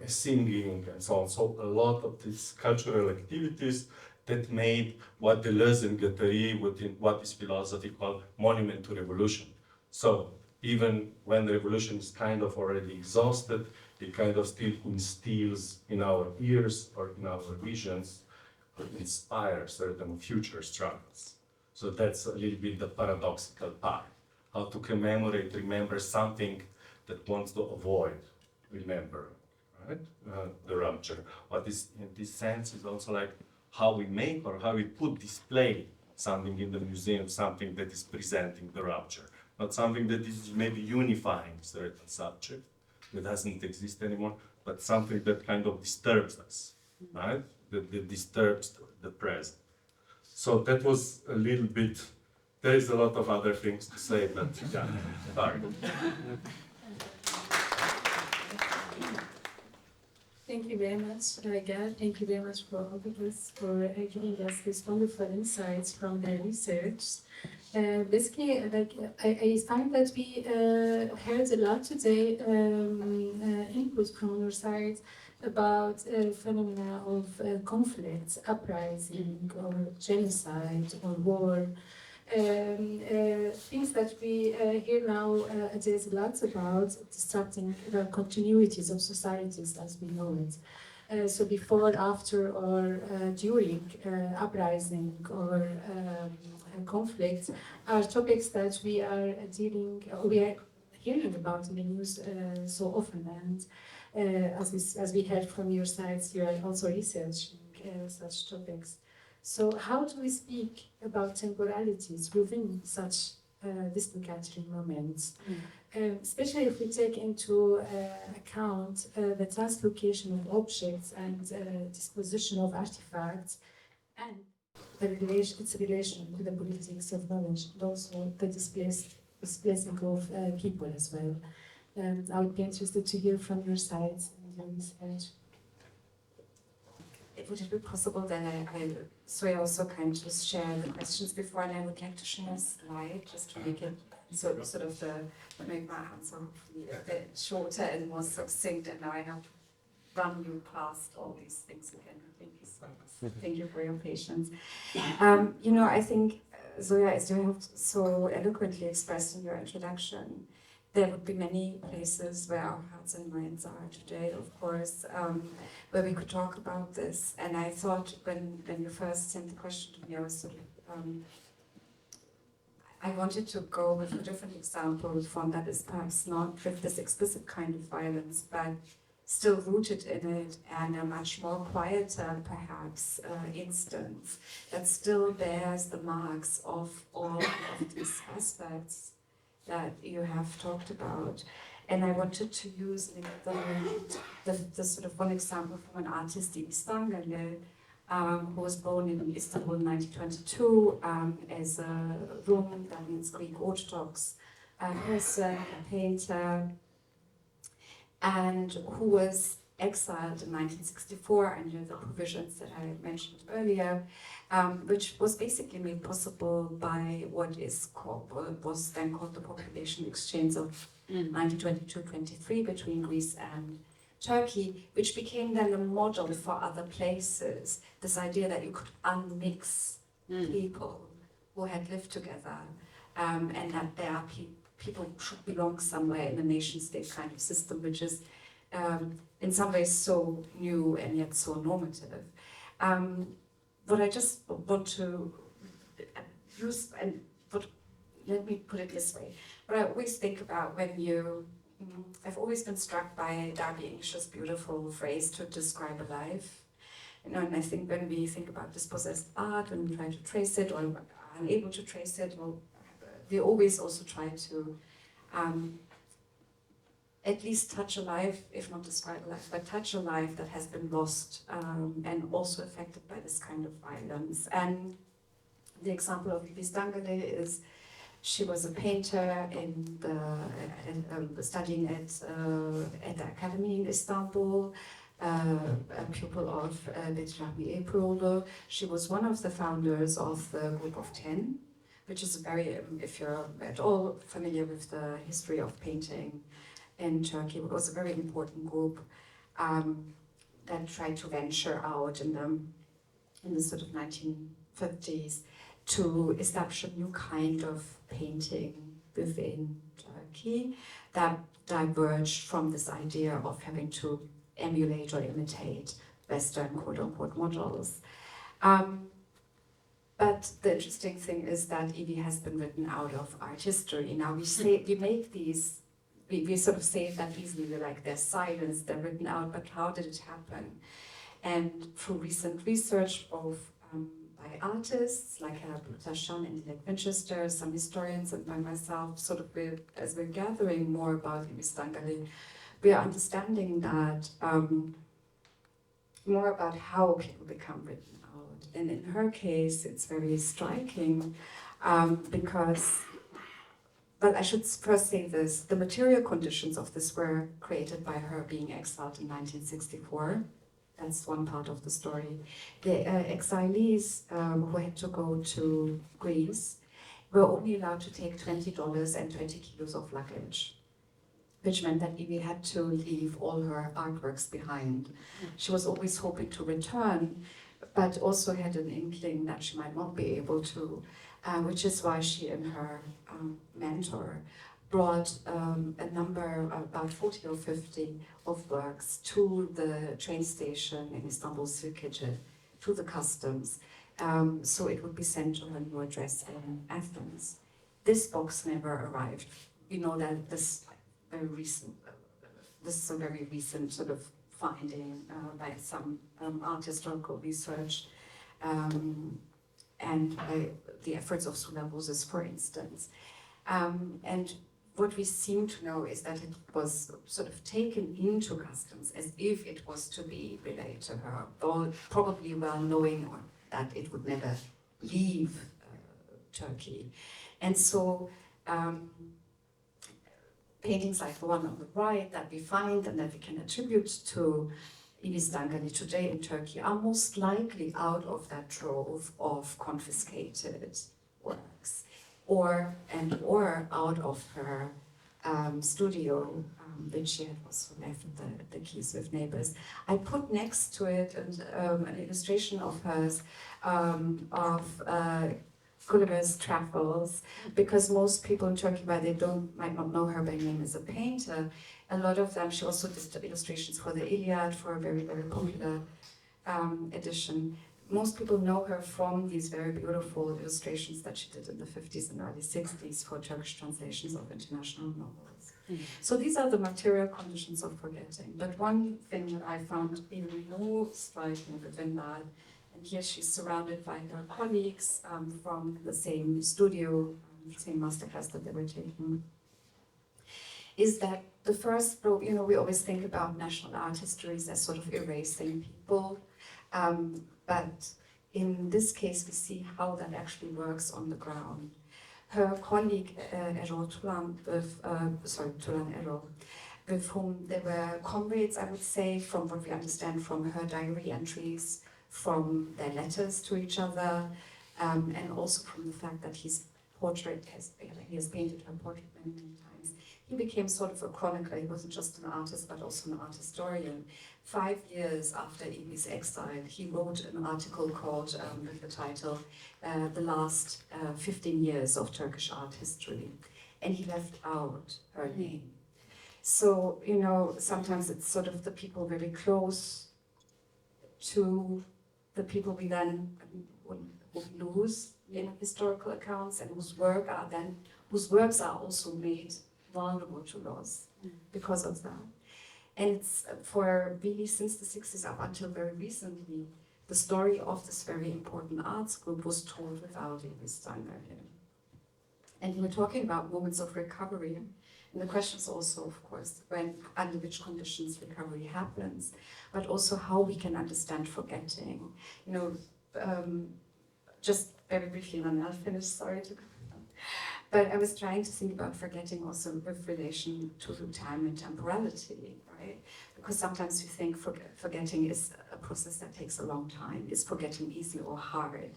singing, and so on. So a lot of these cultural activities that made what Deleuze and Guattari, within what is philosophy called monument to revolution. So even when the revolution is kind of already exhausted, it kind of still instills in our ears or in our visions, inspires certain future struggles. So that's a little bit the paradoxical part. How to commemorate, remember something that wants to avoid remembering, right? The rupture. What is in this sense is also like how we make or how we display something in the museum, something that is presenting the rupture, not something that is maybe unifying certain subject that doesn't exist anymore, but something that kind of disturbs us right? That disturbs the present. So that was a little bit. There is a lot of other things to say, but yeah, sorry. Thank you very much, Gail. Thank you very much for all of this, for giving us these wonderful insights from the research. Basically, I find that we heard a lot today input from your side about phenomena of conflict, uprising, or genocide, or war. Things that we hear nowadays lots about disrupting the continuities of societies as we know it. So before, after, or during uprising or conflict are topics that we are hearing about in the news so often. And as we heard from your sides, you are also researching such topics. So how do we speak about temporalities within such dislocatory moments? Especially if we take into account the translocation of objects and disposition of artifacts and its relation to the politics of knowledge, and also the displacing of people as well. I would be interested to hear from your sides and your research. Would it be possible that so I also kind of just share the questions before, and I would like to share a slide just to make it sort of make my answer hopefully a bit shorter and more succinct, and now I have to run you past all these things again. Thank you for your patience. I think, Zoya, as you have so eloquently expressed in your introduction, there would be many places where our hearts and minds are today, of course, where we could talk about this. And I thought when you first sent the question to me, I was sort of, I wanted to go with a different example, with one that is perhaps not with this explicit kind of violence, but still rooted in it, and a much more quieter, perhaps, instance that still bears the marks of all of these aspects that you have talked about. And I wanted to use the sort of one example from an artist, Stangale, who was born in Istanbul in 1922 as a Roman, that means Greek Orthodox person, a painter, and who was exiled in 1964 under the provisions that I mentioned earlier, which was basically made possible by what was then called the population exchange of 1922-23 between Greece and Turkey, which became then a model for other places. This idea that you could unmix people who had lived together, and that there are people should belong somewhere in a nation-state kind of system, which is in some ways so new and yet so normative. What I just want to use, let me put it this way, what I always think about when I've always been struck by Darby English's beautiful phrase to describe a life. And I think when we think about dispossessed art, when we try to trace it, or are unable to trace it, we always also try to at least touch a life, if not describe a life, but touch a life that has been lost and also affected by this kind of violence. And the example of Stangale is, she was a painter studying at the academy in Istanbul, a pupil of Betty Aprolo. She was one of the founders of the Group of 10, which is if you're at all familiar with the history of painting in Turkey, it was a very important group that tried to venture out in the sort of 1950s to establish a new kind of painting within Turkey that diverged from this idea of having to emulate or imitate Western quote-unquote models. But the interesting thing is that Evie has been written out of art history. Now we sort of say that easily, we're like, they're silenced, they're written out, but how did it happen? And through recent research, both by artists like Tashan and Dilek Winchester, some historians, and by myself, sort of as we're gathering more about Stangale, we are understanding that more about how people become written out. And in her case, it's very striking because, well, I should first say this, the material conditions of this were created by her being exiled in 1964. That's one part of the story. The exilees who had to go to Greece were only allowed to take $20 and 20 kilos of luggage, which meant that Evie had to leave all her artworks behind. She was always hoping to return, but also had an inkling that she might not be able to, which is why she and her mentor brought a number, about 40 or 50 of works to the train station in Istanbul Silkeci, to the customs, so it would be sent to her new address in Athens. This box never arrived. You know that this very recent, this is a very recent sort of finding by some art historical research and by the efforts of Sula Moses, for instance. And what we seem to know is that it was sort of taken into customs as if it was to be relayed to her, though probably well knowing that it would never leave Turkey. And so paintings like the one on the right that we find and that we can attribute to Enis Dangani today in Turkey are most likely out of that trove of confiscated works, or out of her studio, which she had also left the keys with neighbors. I put next to it an illustration of hers of Gulliver's Travels, because most people in Turkey, while they might not know her by name as a painter, a lot of them, she also did illustrations for the Iliad, for a very, very popular edition. Most people know her from these very beautiful illustrations that she did in the 50s and early 60s for Turkish translations of international novels. So these are the material conditions of forgetting. But one thing that I found even more striking within that, and here she's surrounded by her colleagues from the same studio, same masterclass that they were taking, is that the first, we always think about national art histories as sort of erasing people, but in this case we see how that actually works on the ground. Her colleague Turan Erol, with whom they were comrades, I would say, from what we understand from her diary entries, from their letters to each other, and also from the fact that he has painted her portrait many times. He became sort of a chronicler. He wasn't just an artist, but also an art historian. 5 years after Evie's exile, he wrote an article called, with the title, The Last 15 Years of Turkish Art History. And he left out her name. So, sometimes it's sort of the people very close to the people we then lose in historical accounts, and whose works are also made vulnerable to loss because of that. And it's for really since the 60s up until very recently, the story of this very important arts group was told without Evie Steiner here. And we're talking about moments of recovery. And the question is also, of course, under which conditions recovery happens, but also how we can understand forgetting. Just very briefly, and then I'll finish, sorry to but I was trying to think about forgetting also with relation to time and temporality, right? Because sometimes we think forgetting is a process that takes a long time. Is forgetting easy or hard?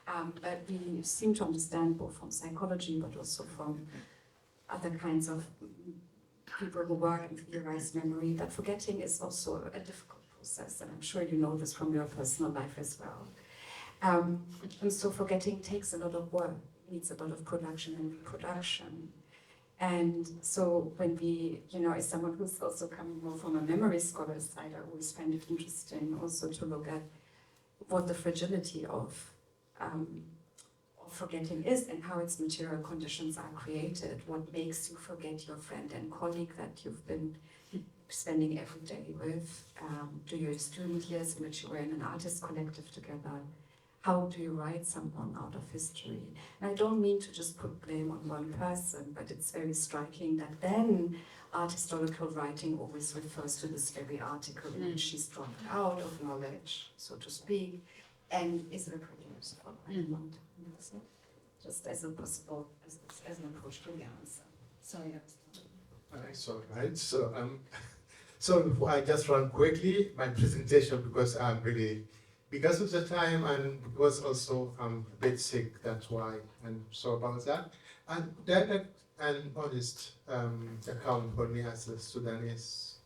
But we seem to understand both from psychology, but also from other kinds of people who work and theorize memory, that forgetting is also a difficult process, and I'm sure you know this from your personal life as well. And so forgetting takes a lot of work, needs a lot of production and reproduction. And so when we, as someone who's also coming more from a memory scholar's side, I always find it interesting also to look at what the fragility of forgetting is and how its material conditions are created. What makes you forget your friend and colleague that you've been spending every day with, during your student years in which you were in an artist collective together? how do you write someone out of history? And I don't mean to just put blame on one person, but it's very striking that then art historical writing always refers to this very article in which she's dropped out of knowledge, so to speak, and is reproduced for anyone. Just as a possible, as an approach to the answer. Sorry, It's all right. So I just run quickly my presentation because I'm really, because of the time and because also I'm a bit sick, that's why, and so about that. And direct and honest account for me as a Sudanese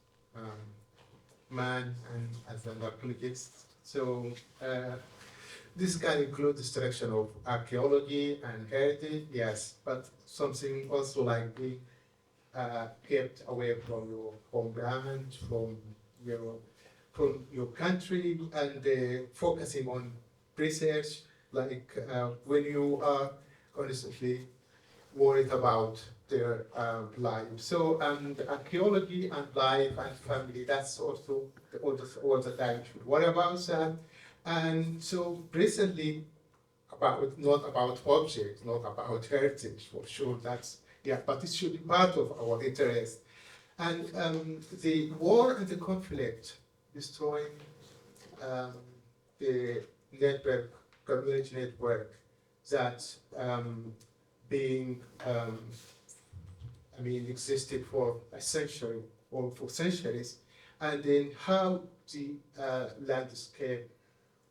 man and as an archaeologist. So this can include the destruction of archaeology and heritage, yes, but something also like being kept away from your homeland, from your country, and focusing on research, like when you are constantly worried about their life. So the archaeology and life and family, that's also all the time should worry about that. And so recently, not about objects, not about heritage, for sure, that's, yeah, but it should be part of our interest. And the war and the conflict destroying the network, community network that existed for a century or for centuries, and then how the landscape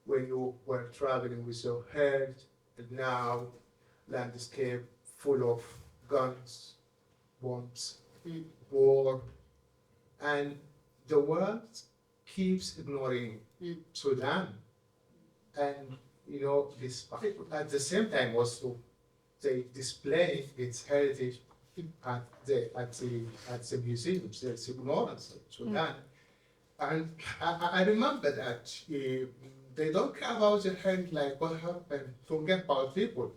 when you were traveling with your herd, and now landscape full of guns, bombs, war, and the world keeps ignoring Sudan. And despite at the same time also they display its heritage at the museums. There's ignorance of Sudan. And I remember that they don't care about the heritage, like what happened, forget about people.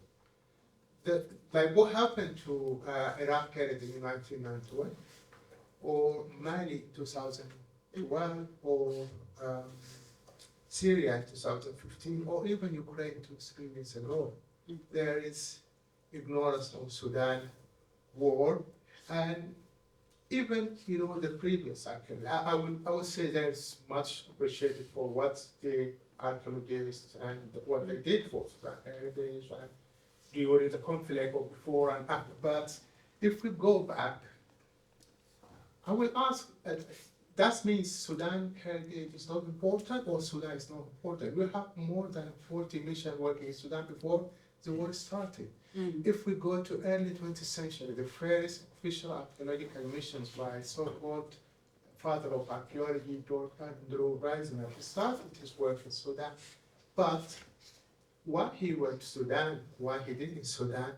Like what happened to Iraq heritage in 1991, or Mali in 2012, or Syria in 2015, or even Ukraine 2-3 years ago. There is ignorance of Sudan war, and even the previous archaeology. I would say there's much appreciated for what the archaeologists and what they did for Sudan heritage and during the conflict or before and after. But if we go back, I will ask, that means Sudan heritage is not important or Sudan is not important. We have more than 40 missions working in Sudan before the war started. If we go to early 20th century, the first official archaeological missions by so-called father of archaeology, Andrew Reisner, he started his work in Sudan. But what he went to Sudan, what he did in Sudan,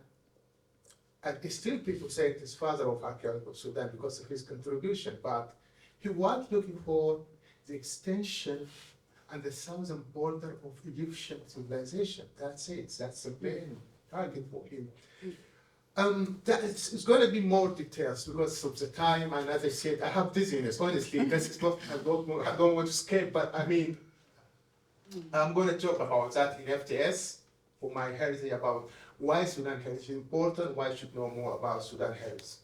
and still people say it is father of archaeology of Sudan because of his contribution, but he was looking for the extension and the southern border of Egyptian civilization. That's it. That's the main target for him. It's going to be more details because of the time, and as I said, I have dizziness. Honestly, this is not. I don't want to escape, but I mean, I'm going to talk about that in FTS for my heritage about why Sudan heritage is important. Why I should know more about Sudan heritage.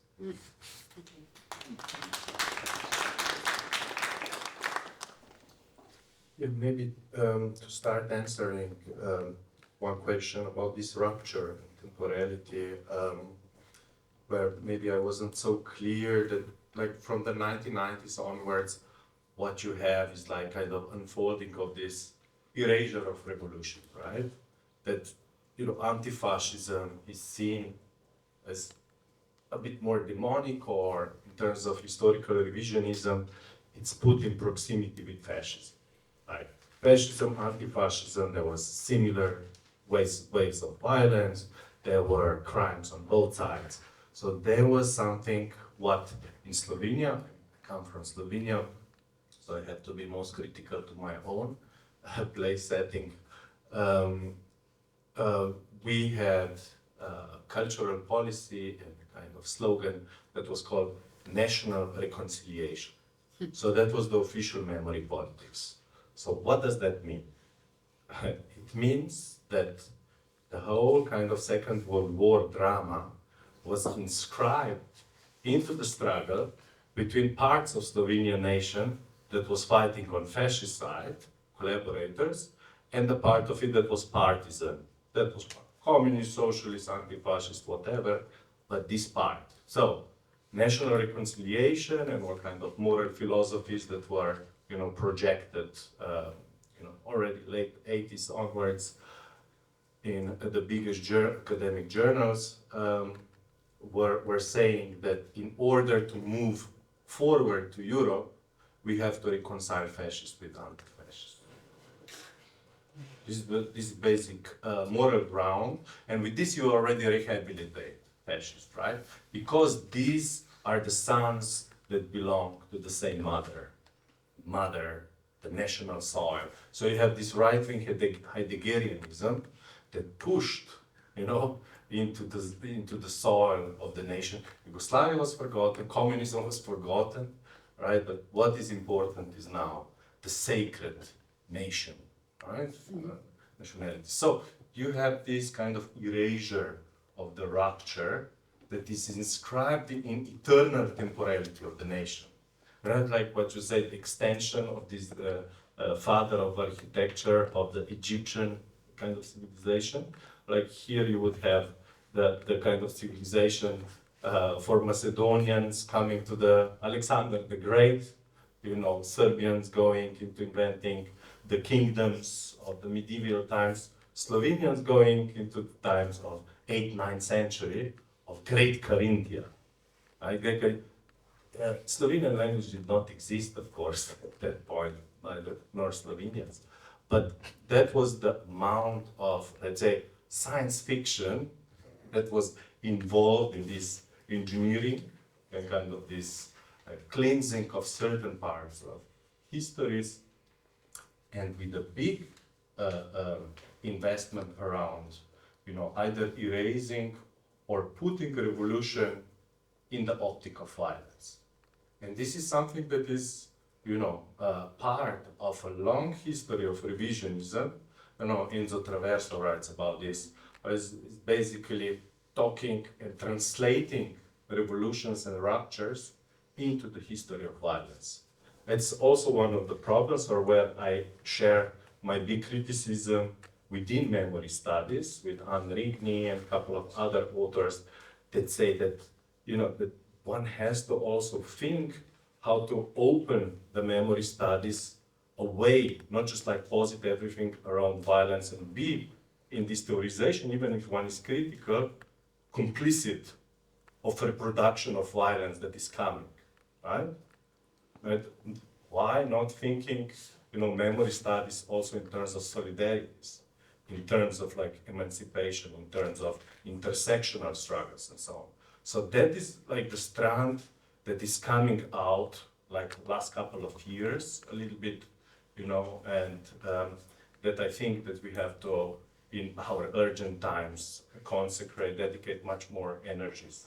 Yeah, maybe to start answering one question about this rupture and temporality, where maybe I wasn't so clear that, like, from the 1990s onwards, what you have is like kind of unfolding of this erasure of revolution, right? That, anti-fascism is seen as a bit more demonic, or in terms of historical revisionism, it's put in proximity with fascism. Like fascism, anti-fascism, there was similar waves of violence, there were crimes on both sides. So there was something what in Slovenia, I come from Slovenia, so I have to be most critical to my own place setting. We had a cultural policy and a kind of slogan that was called national reconciliation. So that was the official memory politics. So what does that mean? it means that the whole kind of Second World War drama was inscribed into the struggle between parts of Slovenian nation that was fighting on fascist side, collaborators, and the part of it that was partisan, that was communist, socialist, anti-fascist, whatever, but this part. So, national reconciliation and all kind of moral philosophies that were, projected, already late 80s onwards in the biggest academic journals, were saying that in order to move forward to Europe, we have to reconcile fascists with anti-fascists. This is basic moral ground, and with this you already rehabilitate fascists, right? Because these are the sons that belong to the same mother, the national soil. So you have this right-wing Heideggerianism that pushed, into the soil of the nation. Yugoslavia was forgotten, communism was forgotten, right? But what is important is now the sacred nation, right? Nationality. So you have this kind of erasure of the rupture that is inscribed in eternal temporality of the nation. Right? Like what you said, extension of this father of architecture of the Egyptian kind of civilization. Like here you would have the kind of civilization for Macedonians coming to the Alexander the Great, Serbians going into inventing the kingdoms of the medieval times, Slovenians going into the times of 8th, 9th century of Great Carinthia. Slovenian language did not exist, of course, at that point, neither nor Slovenians. But that was the amount of, let's say, science fiction that was involved in this engineering and kind of this cleansing of certain parts of histories, and with a big investment around, either erasing or putting revolution in the optic of violence. And this is something that is, part of a long history of revisionism. Enzo Traverso writes about this. It's basically talking and translating revolutions and ruptures into the history of violence. It's also one of the problems, or where I share my big criticism within memory studies with Anne Rigney and a couple of other authors that say that, that one has to also think how to open the memory studies away, not just like posit everything around violence and be in this theorization, even if one is critical, complicit of reproduction of violence that is coming, right? But why not thinking, memory studies also in terms of solidarities, in terms of like emancipation, in terms of intersectional struggles and so on. So that is like the strand that is coming out like last couple of years a little bit, and that I think that we have to, in our urgent times, dedicate much more energies.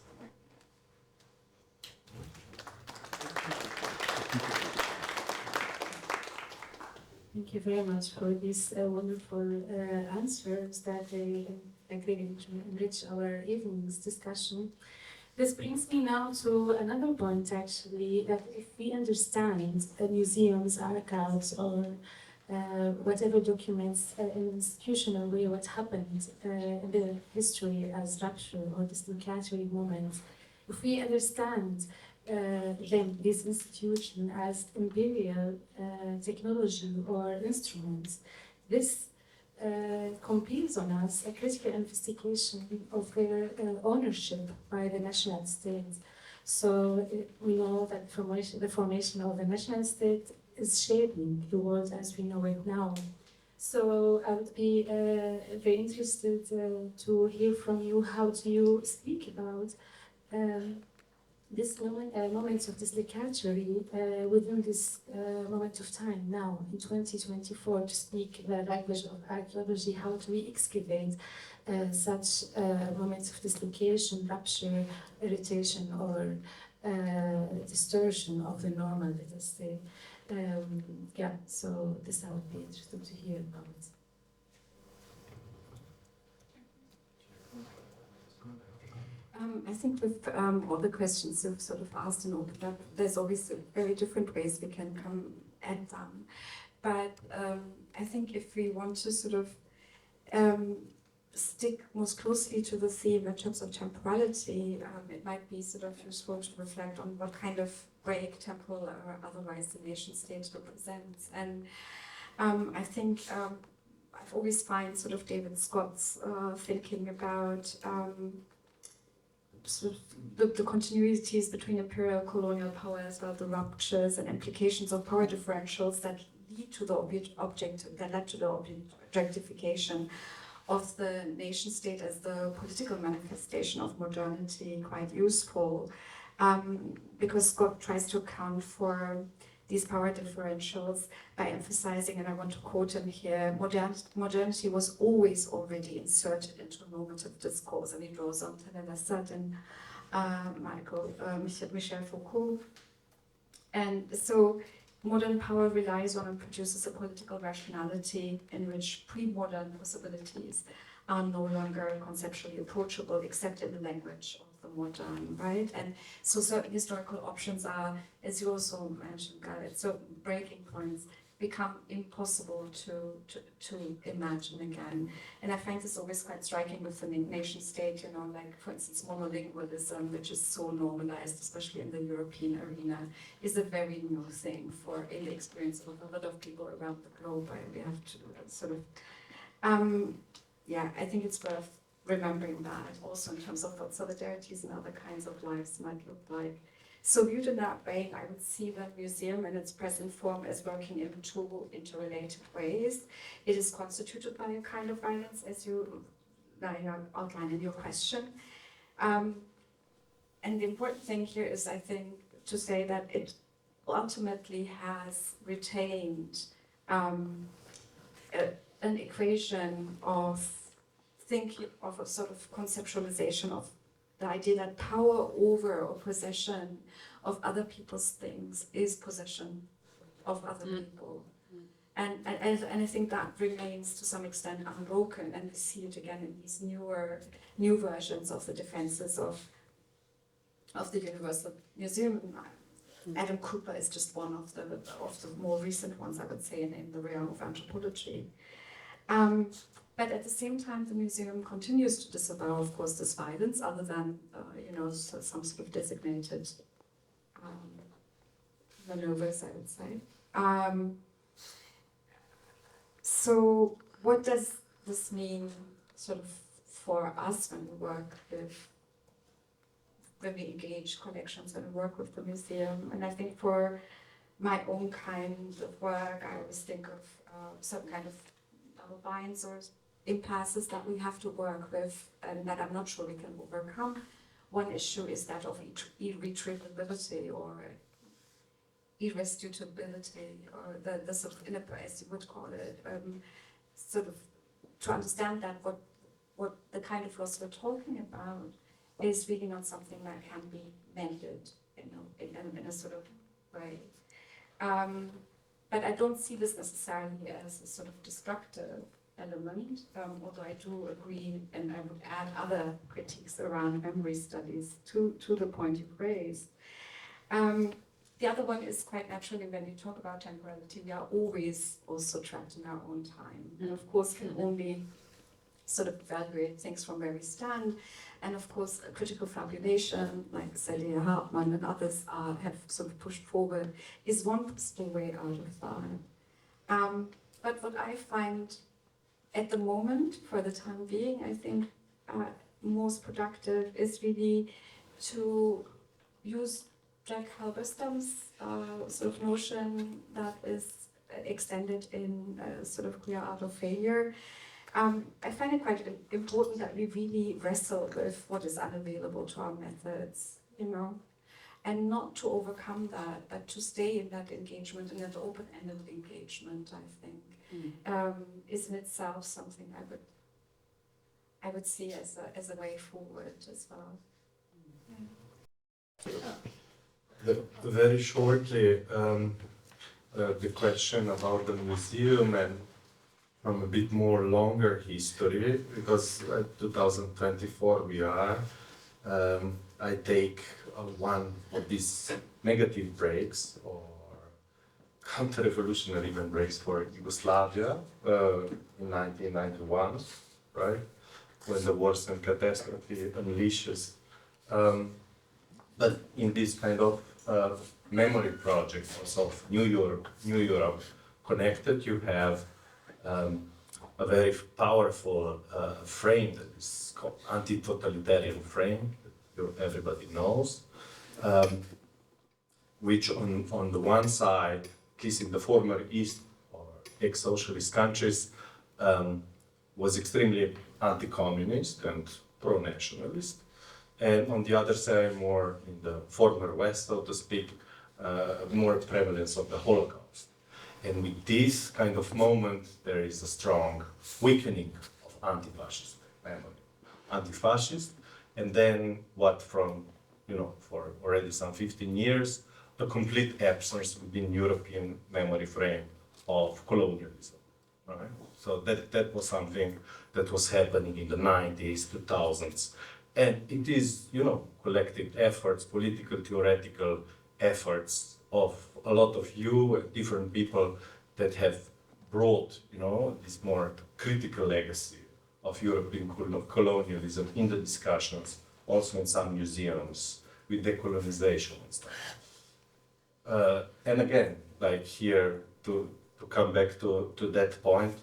Thank you very much for these wonderful answers that really enrich our evening's discussion. This brings me now to another point, actually, that if we understand museums, archives, or whatever documents in an institutional way what happened in the history as rupture or dislocatory moments, if we understand these institutions as imperial technology or instruments, this compels on us a critical investigation of their ownership by the national state. So we know that the formation of the national state is shaping the world as we know it now. So I would be very interested to hear from you. How do you speak about this moments of dislocatory within this moment of time now in 2024, to speak the language of archaeology? How do we excavate such moments of dislocation, rupture, irritation, or distortion of the normal, let us say? So this I would be interested to hear about. I think with all the questions you've sort of asked and opened up, there's always very different ways we can come at them. But I think if we want to sort of stick most closely to the theme in terms of temporality, it might be sort of useful to reflect on what kind of break temporal or otherwise the nation state represents. And I think I've always find sort of David Scott's thinking about sort of the continuities between imperial colonial power as well, the ruptures and implications of power differentials that lead to the led to the objectification of the nation state as the political manifestation of modernity, quite useful, because Scott tries to account for these power differentials by emphasizing, and I want to quote him here, modernity was always already inserted into normative discourse, and he draws on Tennessee and Michel Foucault. And so modern power relies on and produces a political rationality in which pre-modern possibilities are no longer conceptually approachable except in the language of the modern, right? And so certain historical options are, as you also mentioned, Gareth, certain breaking points become impossible to imagine again. And I find this always quite striking with the nation state, you know, like for instance, monolingualism, which is so normalized, especially in the European arena, is a very new thing in the experience of a lot of people around the globe. We have to sort of, yeah, I think it's worth remembering that also in terms of what solidarities and other kinds of lives might look like. So viewed in that way, I would see the museum in its present form as working in two interrelated ways. It is constituted by a kind of violence, as you outlined in your question. And the important thing here is, I think, to say that it ultimately has retained an equation of thinking of a sort of conceptualization of the idea that power over or possession of other people's things is possession of other people. And I think that remains to some extent unbroken, and we see it again in these new versions of the defenses of the Universal Museum. Adam Cooper is just one of the more recent ones, I would say, in the realm of anthropology. But at the same time, the museum continues to disavow, of course, this violence, other than, some sort of designated maneuvers, I would say. So what does this mean sort of for us when we engage collections and work with the museum? And I think for my own kind of work, I always think of some kind of double binds or impasses that we have to work with and that I'm not sure we can overcome. One issue is that of irretrievability or irrestitutability, or the sort of inner, as you would call it, sort of to understand that what the kind of loss we're talking about is really not something that can be mended, in a sort of way. But I don't see this necessarily as a sort of destructive element, although I do agree, and I would add other critiques around memory studies to the point you've raised. The other one is quite naturally, when we talk about temporality, we are always also trapped in our own time, and of course can only sort of evaluate things from where we stand. And of course, a critical fabulation, like Celia Hartmann and others have sort of pushed forward, is one possible way out of that. But what I find at the moment, for the time being, I think most productive is really to use Jack Halberstam's sort of notion that is extended in sort of queer art of failure. I find it quite important that we really wrestle with what is unavailable to our methods, and not to overcome that, but to stay in that engagement, in that open-ended engagement, I think, is in itself something I would see as a way forward as well. Yeah. Very shortly, the question about the museum and from a bit more longer history, because 2024 we are, I take one of these negative breaks or counter-revolutionary even breaks for Yugoslavia in 1991, right? When the worsening catastrophe unleashes. But in this kind of memory project also of New Europe Connected, you have a very powerful frame that is called anti-totalitarian frame, that everybody knows, which on the one side, at least in the former East or ex-socialist countries, was extremely anti-communist and pro-nationalist. And on the other side, more in the former West, so to speak, more prevalence of the Holocaust. And with this kind of moment, there is a strong weakening of anti-fascist memory. Anti-fascist, and then what from, for already some 15 years, a complete absence within European memory frame of colonialism, right? So that was something that was happening in the 90s, 2000s. And it is, collective efforts, political, theoretical efforts of a lot of you and different people that have brought, this more critical legacy of European colonialism in the discussions, also in some museums, with decolonization and stuff. And again, like here, to come back to that point,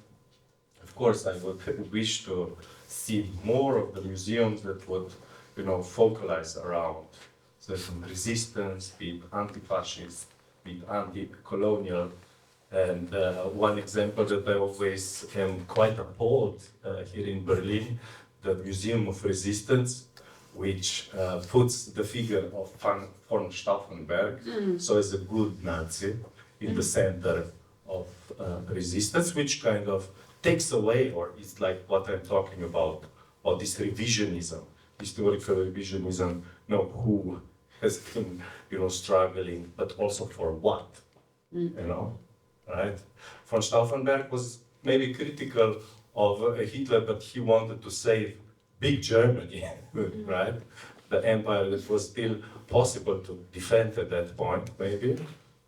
of course, I would wish to see more of the museums that would, focalize around certain resistance, be it anti-fascist, be it anti-colonial. And one example that I always am quite appalled here in Berlin, the Museum of Resistance, which puts the figure of von Stauffenberg, so as a good Nazi, in the center of resistance, which kind of takes away, or is like what I'm talking about, or this revisionism, historical revisionism, who has been, struggling, but also for what, right? Von Stauffenberg was maybe critical of Hitler, but he wanted to save big Germany, right? The empire that was still possible to defend at that point, maybe,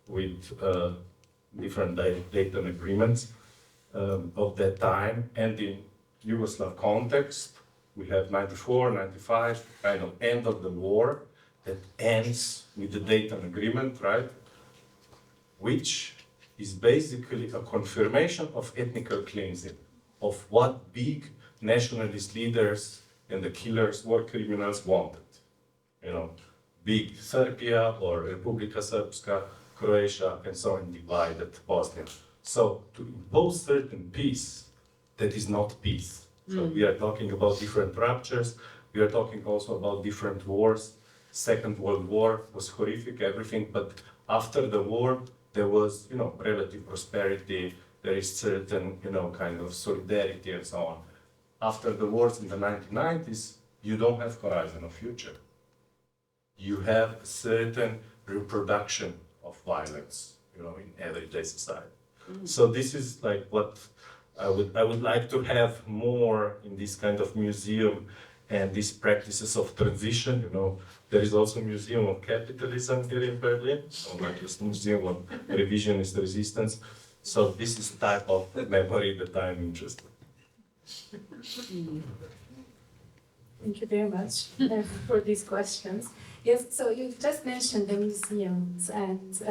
with different Dayton agreements of that time. And in Yugoslav context, we have 94, 95, kind of end of the war that ends with the Dayton Agreement, right? Which is basically a confirmation of ethnical cleansing, of what big nationalist leaders and the killers, war criminals wanted. Big Serbia or Republika Srpska, Croatia, and so on, divided Bosnia. So to impose certain peace, that is not peace. So we are talking about different ruptures. We are talking also about different wars. Second World War was horrific, everything, but after the war, there was, relative prosperity. There is certain, kind of solidarity and so on. After the wars in the 1990s, you don't have horizon of future. You have a certain reproduction of violence, in everyday society. So this is like what I would like to have more in this kind of museum and these practices of transition. There is also a museum of capitalism here in Berlin, like this museum of revisionist resistance. So this is the type of memory that I'm interested in. Thank you very much for these questions. Yes, so you just mentioned the museums, and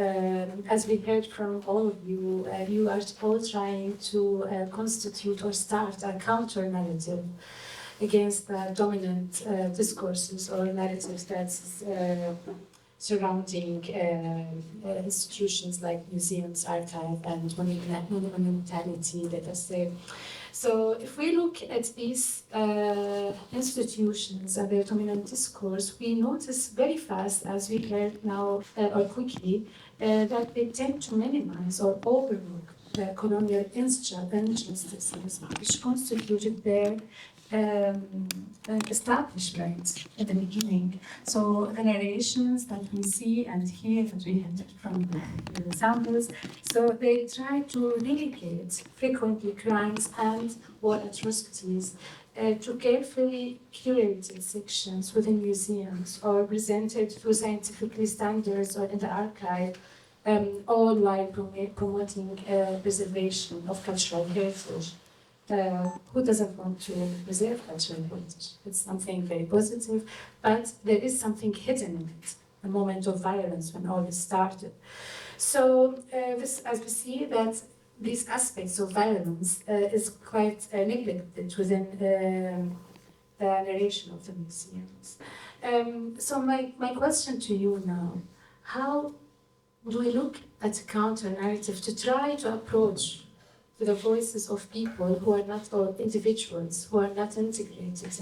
as we heard from all of you, you are all trying to constitute or start a counter-narrative against the dominant discourses or narratives that's surrounding institutions like museums, archive, and monumentality, let us say. So if we look at these institutions and their dominant discourse, we notice very fast, as we heard now, or quickly, that they tend to minimize or overlook the colonial injustices which constituted their establishment at the beginning. So the narrations that we see and hear that we had from the samples, so they try to relegate frequently crimes and or atrocities to carefully curated sections within museums or presented through scientifically standards or in the archive, all while promoting preservation of cultural heritage. Who doesn't want to preserve cultural heritage? It's something very positive, but there is something hidden in it, a moment of violence when all this started. So as we see that these aspects of violence is quite neglected within the narration of the museums. So my question to you now, how do we look at a counter-narrative to try to approach the voices of people who are not, or individuals who are not integrated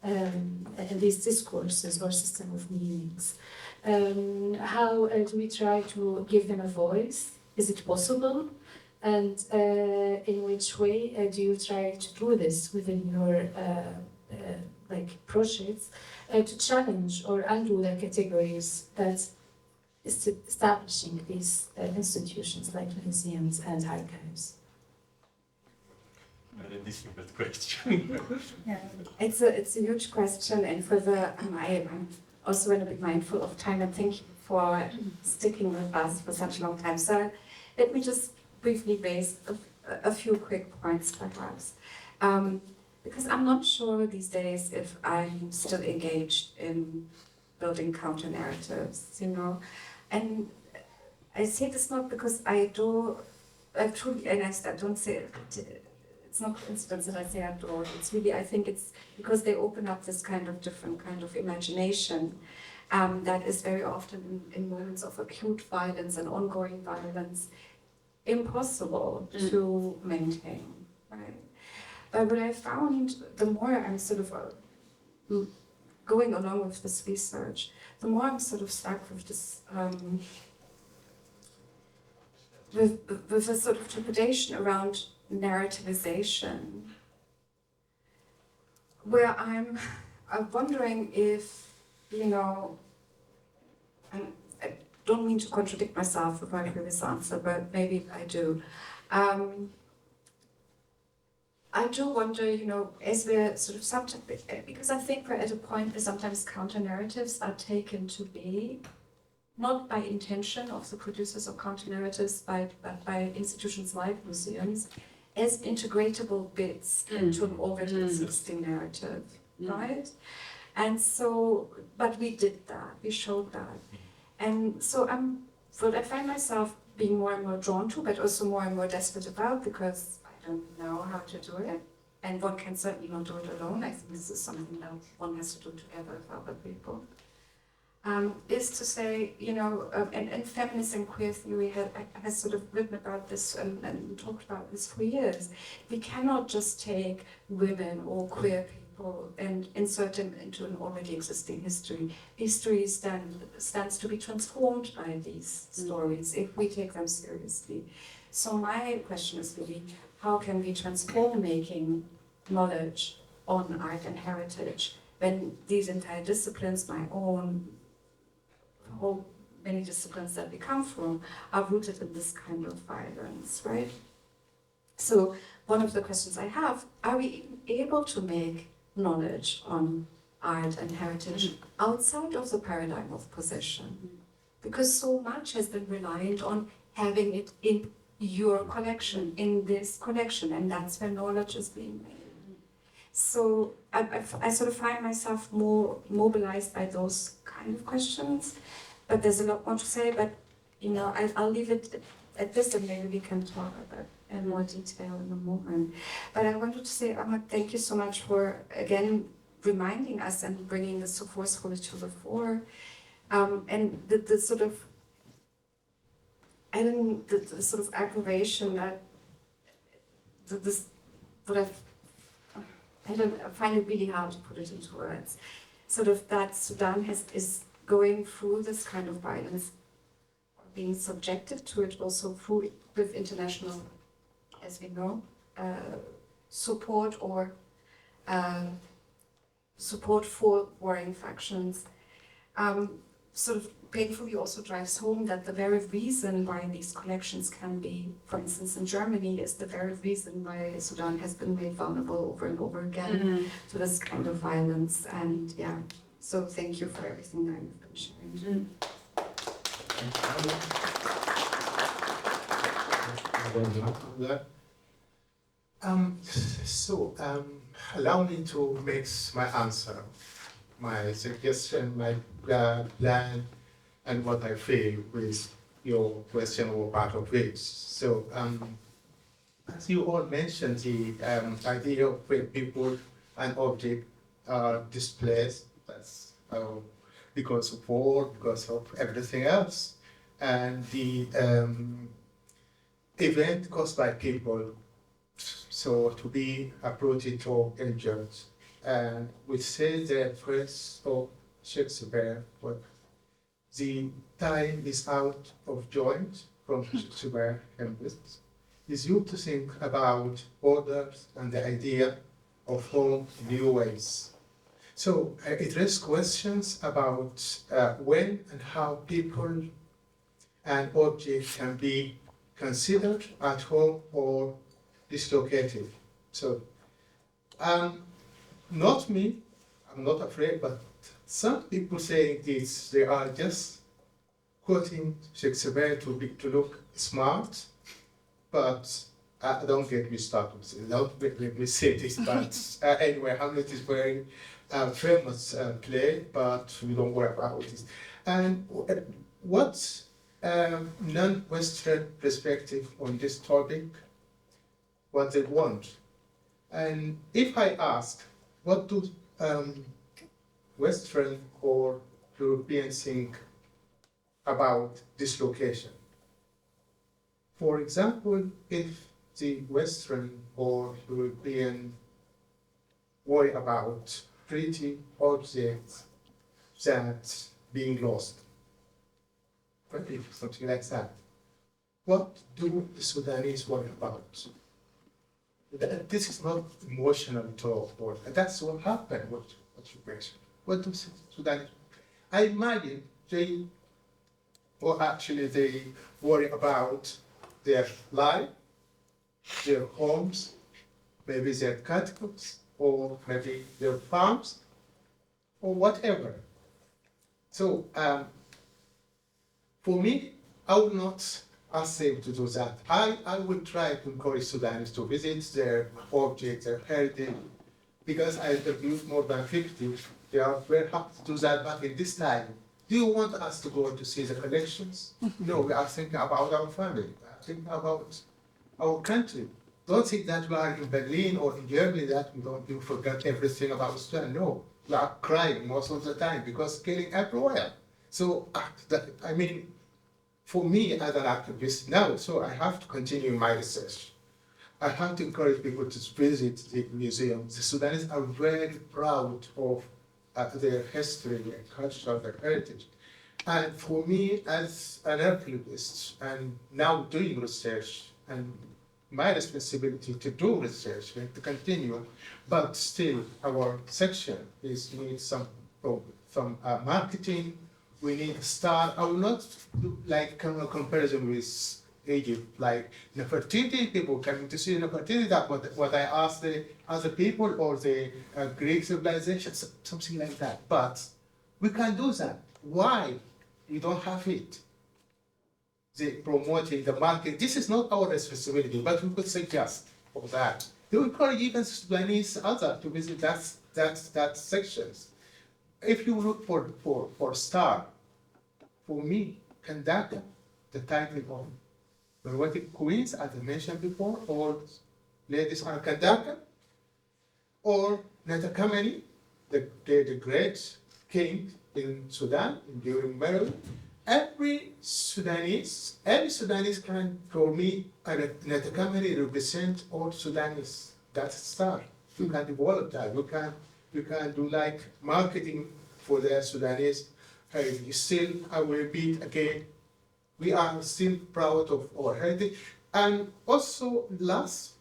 in these discourses or system of meanings? How do we try to give them a voice? Is it possible? And in which way do you try to do this within your projects to challenge or undo the categories that is establishing these institutions like museums and archives? Very difficult question. Yeah, it's a huge question, and for the I'm also want to be mindful of time, and thank you for sticking with us for such a long time. So let me just briefly raise a few quick points, perhaps, because I'm not sure these days if I'm still engaged in building counter narratives, and I say this not because I truly, and I don't say it's not coincidence that I say I do. It's really, I think it's because they open up this kind of different kind of imagination that is very often in moments of acute violence and ongoing violence impossible to maintain, right? But what I found, the more I'm sort of going along with this research, the more I'm sort of stuck with this, with a sort of trepidation around narrativization, where I'm wondering if, and I don't mean to contradict myself with my previous answer, but maybe I do. I do wonder, as we're sort of subject, because I think we're at a point where sometimes counter-narratives are taken to be, not by intention of the producers of counter-narratives, but by institutions like museums, as integratable bits into an already existing narrative, right? And so, but we did that, we showed that. And so what I find myself being more and more drawn to, but also more and more desperate about, because I don't know how to do it. And one can certainly not do it alone. I think this is something that one has to do together with other people. Is to say, and feminist and queer theory has sort of written about this and talked about this for years. We cannot just take women or queer people and insert them into an already existing history. History stands to be transformed by these stories if we take them seriously. So my question is really, how can we transform making knowledge on art and heritage when these entire disciplines, my own, whole many disciplines that we come from, are rooted in this kind of violence, right? So one of the questions I have, are we able to make knowledge on art and heritage outside of the paradigm of possession? Because so much has been reliant on having it in your collection, in this collection, and that's where knowledge is being made. So I sort of find myself more mobilized by those kind of questions, but there's a lot more to say, but I'll leave it at this, and maybe we can talk about it in more detail in a moment. But I wanted to say, Ahmad, thank you so much for, again, reminding us and bringing this so forcefully to the fore. And the sort of, the sort of aggravation that I find it really hard to put it into words. Sort of that Sudan is going through this kind of violence, being subjected to it also through with international, as we know, support or support for warring factions. sort of painfully also drives home that the very reason why these collections can be, for instance, in Germany, is the very reason why Sudan has been made vulnerable over and over again to this kind of violence. And yeah, so thank you for everything that you've been sharing. Allow me to mix my answer, my suggestion, my plan, and what I feel with your question or part of it. So, as you all mentioned, the idea of when people and object are displaced, that's because of war, because of everything else, and the event caused by people, so to be uprooted or injured. And we say the phrase of Shakespeare, but the time is out of joint from Shakespeare Hamlet. It's you to think about orders and the idea of home in new ways. So it raises questions about when and how people and objects can be considered at home or dislocated. So, not me, I'm not afraid, but some people saying this, they are just quoting Shakespeare to look smart, but don't get me started. Don't let me say this, but anyway, Hamlet is very famous play, but we don't worry about it. And what non-Western perspective on this topic, what they want. And if I ask, what do Western or Europeans think about dislocation? For example, if the Western or European worry about pretty objects that being lost, something like that, what do the Sudanese worry about? This is not emotional talk, but that's what happened. What you mentioned. What do Sudanese? I imagine they worry about their life, their homes, maybe their cattle, or maybe their farms, or whatever. So for me, I would not ask them to do that. I will try to encourage Sudanese to visit their objects, their heritage, because I interviewed more than 50. They are very happy to do that, but in this time, do you want us to go to see the collections? No, we are thinking about our family. We are thinking about our country. Don't think that we are in Berlin or in Germany that you forget everything about Sudan. No, we are crying most of the time because killing everywhere. So, for me as an activist now, so I have to continue my research. I have to encourage people to visit the museum. The Sudanese are very proud of their history, their culture, their heritage. And for me as an archaeologist and now doing research, and my responsibility to do research and to continue, but still our section needs some marketing. We need a start. I will not do like kind of comparison with Egypt, like Nefertiti, people coming to see Nefertiti, that what I asked the other people or the Greek civilization, something like that. But we can do that. Why we don't have it? The promoting the market. This is not our responsibility, but we could suggest for that. They encourage even Sudanese others to visit that sections. If you look for star, for me, Kandaka, the title of Robotic Queens, as I mentioned before, or ladies are Kandaka, or Natakamani, the great king in Sudan during Maryland. Every Sudanese can, for me, Natakamani represent all Sudanese. That's a star. You can develop that. You can do like marketing for the Sudanese. Still, I will repeat again, we are still proud of our heritage. And also, last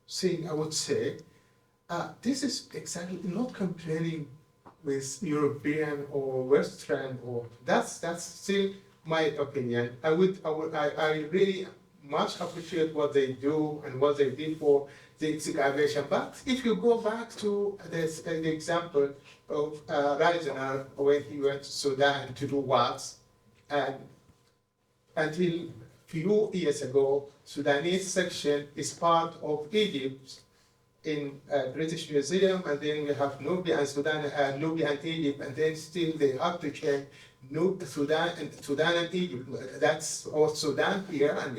thing I would say, this is exactly not complaining with European or Western, or that's still my opinion. I really much appreciate what they do and what they did for the excavation. But if you go back to this, the example of Reisner when he went to Sudan to do what, and until few years ago, Sudanese section is part of Egypt in British Museum, and then we have Nubia and Sudan, Nubia and Egypt, and then still they have to change Sudan and Egypt. That's all Sudan here, and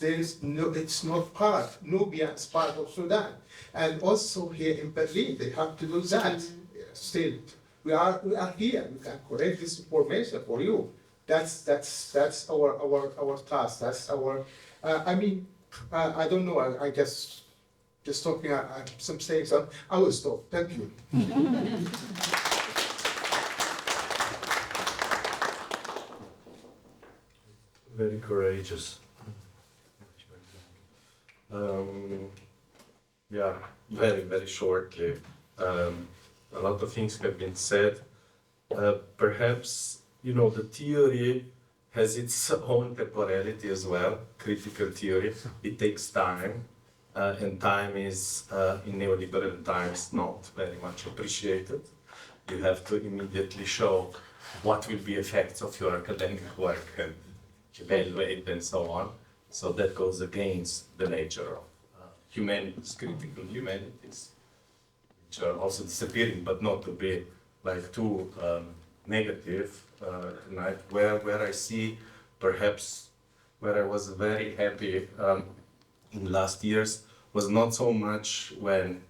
it's not part. Nubia is part of Sudan, and also here in Berlin they have to do that. Still, we are here. We can correct this information for you. That's our task. That's our. I don't know. I guess. Just talking, some saying some. I will stop. Thank you. Very courageous. Yeah, very shortly. A lot of things have been said. Perhaps, the theory has its own temporality as well, critical theory. It takes time. And time is, in neoliberal times, not very much appreciated. You have to immediately show what will be effects of your academic work and evaluate and so on. So that goes against the nature of humanities, critical humanities, which are also disappearing, but not to be too negative tonight. Where I see, perhaps, where I was very happy in last years was not so much when,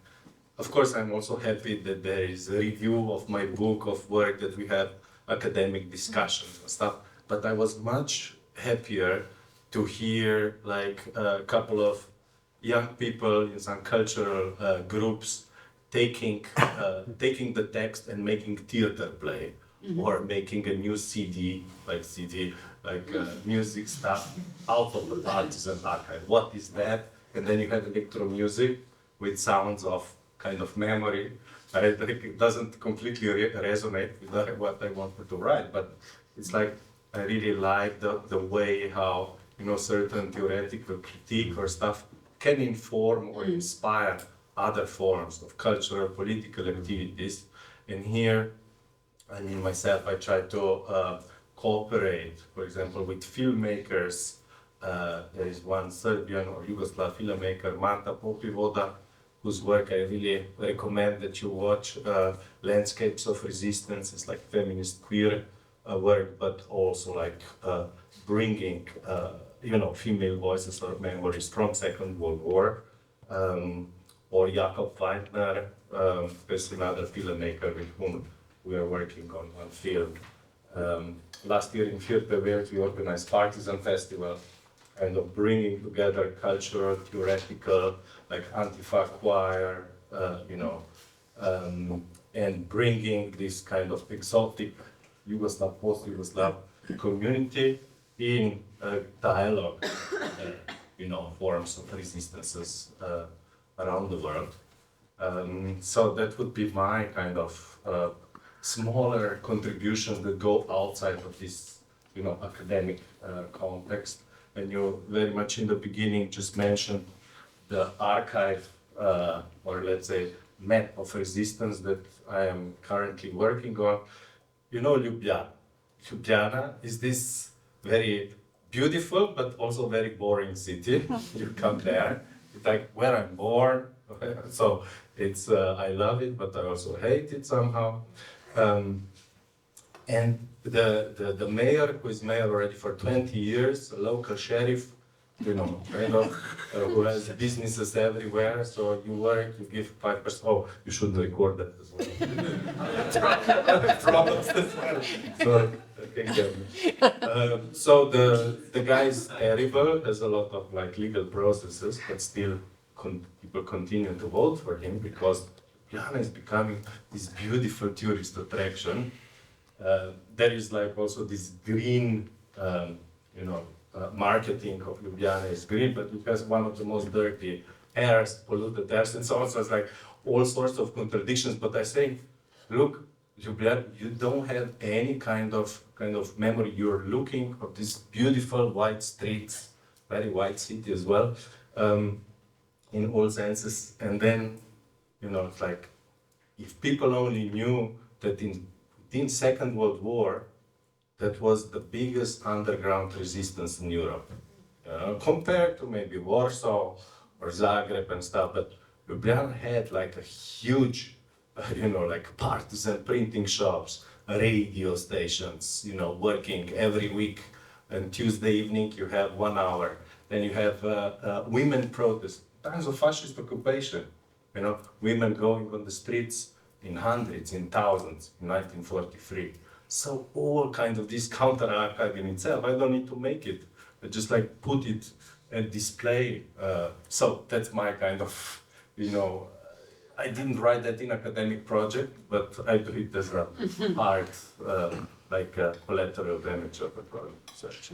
of course, I'm also happy that there is a review of my book of work, that we have academic discussions and stuff, but I was much happier to hear a couple of young people in some cultural groups taking the text and making theater play, or making a new CD, music stuff out of the partisan archive. What is that? And then you have electro music with sounds of kind of memory. I think it doesn't completely resonate with what I wanted to write, but it's I really like the way how certain theoretical critique or stuff can inform or inspire other forms of cultural, political activities. And here, myself, I try to cooperate, for example, with filmmakers. There is one Serbian or Yugoslav filmmaker, Marta Popivoda, whose work I really recommend that you watch. Landscapes of Resistance is feminist queer work, but also bringing female voices or memories from Second World War. Or Jakob Weidner, is another filmmaker with whom we are working on one film. Last year in Fürth, we organized Partisan Festival, kind of bringing together cultural, theoretical, Antifa choir, and bringing this kind of exotic Yugoslav, post-Yugoslav community in dialogue, forms of resistances around the world. So that would be my kind of smaller contributions that go outside of this, academic context. And you very much in the beginning just mentioned the archive, or let's say map of resistance that I am currently working on. Ljubljana. Ljubljana is this very beautiful but also very boring city. You come there, it's where I'm born, so it's I love it, but I also hate it somehow. And the mayor, who is mayor already for 20 years, a local sheriff, who has businesses everywhere. So you work, you give 5%. Oh, you should record that as well. Problems as well. So, so the guy is terrible. There's a lot of legal processes, but still people continue to vote for him because Ljubljana is becoming this beautiful tourist attraction. There is also this green, marketing of Ljubljana is green, but it has one of the most dirty airs, polluted airs, and so on. So it's all sorts of contradictions. But I say, look, you don't have any kind of memory. You're looking at these beautiful white streets, very white city as well, in all senses. And then, it's like, if people only knew that in Second World War, that was the biggest underground resistance in Europe, compared to maybe Warsaw or Zagreb and stuff. But Ljubljana had like a huge, like partisan printing shops, radio stations, working every week. And Tuesday evening you have 1 hour. Then you have women protests, times of fascist occupation. Women going on the streets in hundreds, in thousands in 1943. So all kind of this counter-archive in itself, I don't need to make it. I just like put it and display. So that's my kind of, I didn't write that in academic project, but I do it as a art, like a collateral damage of a project research.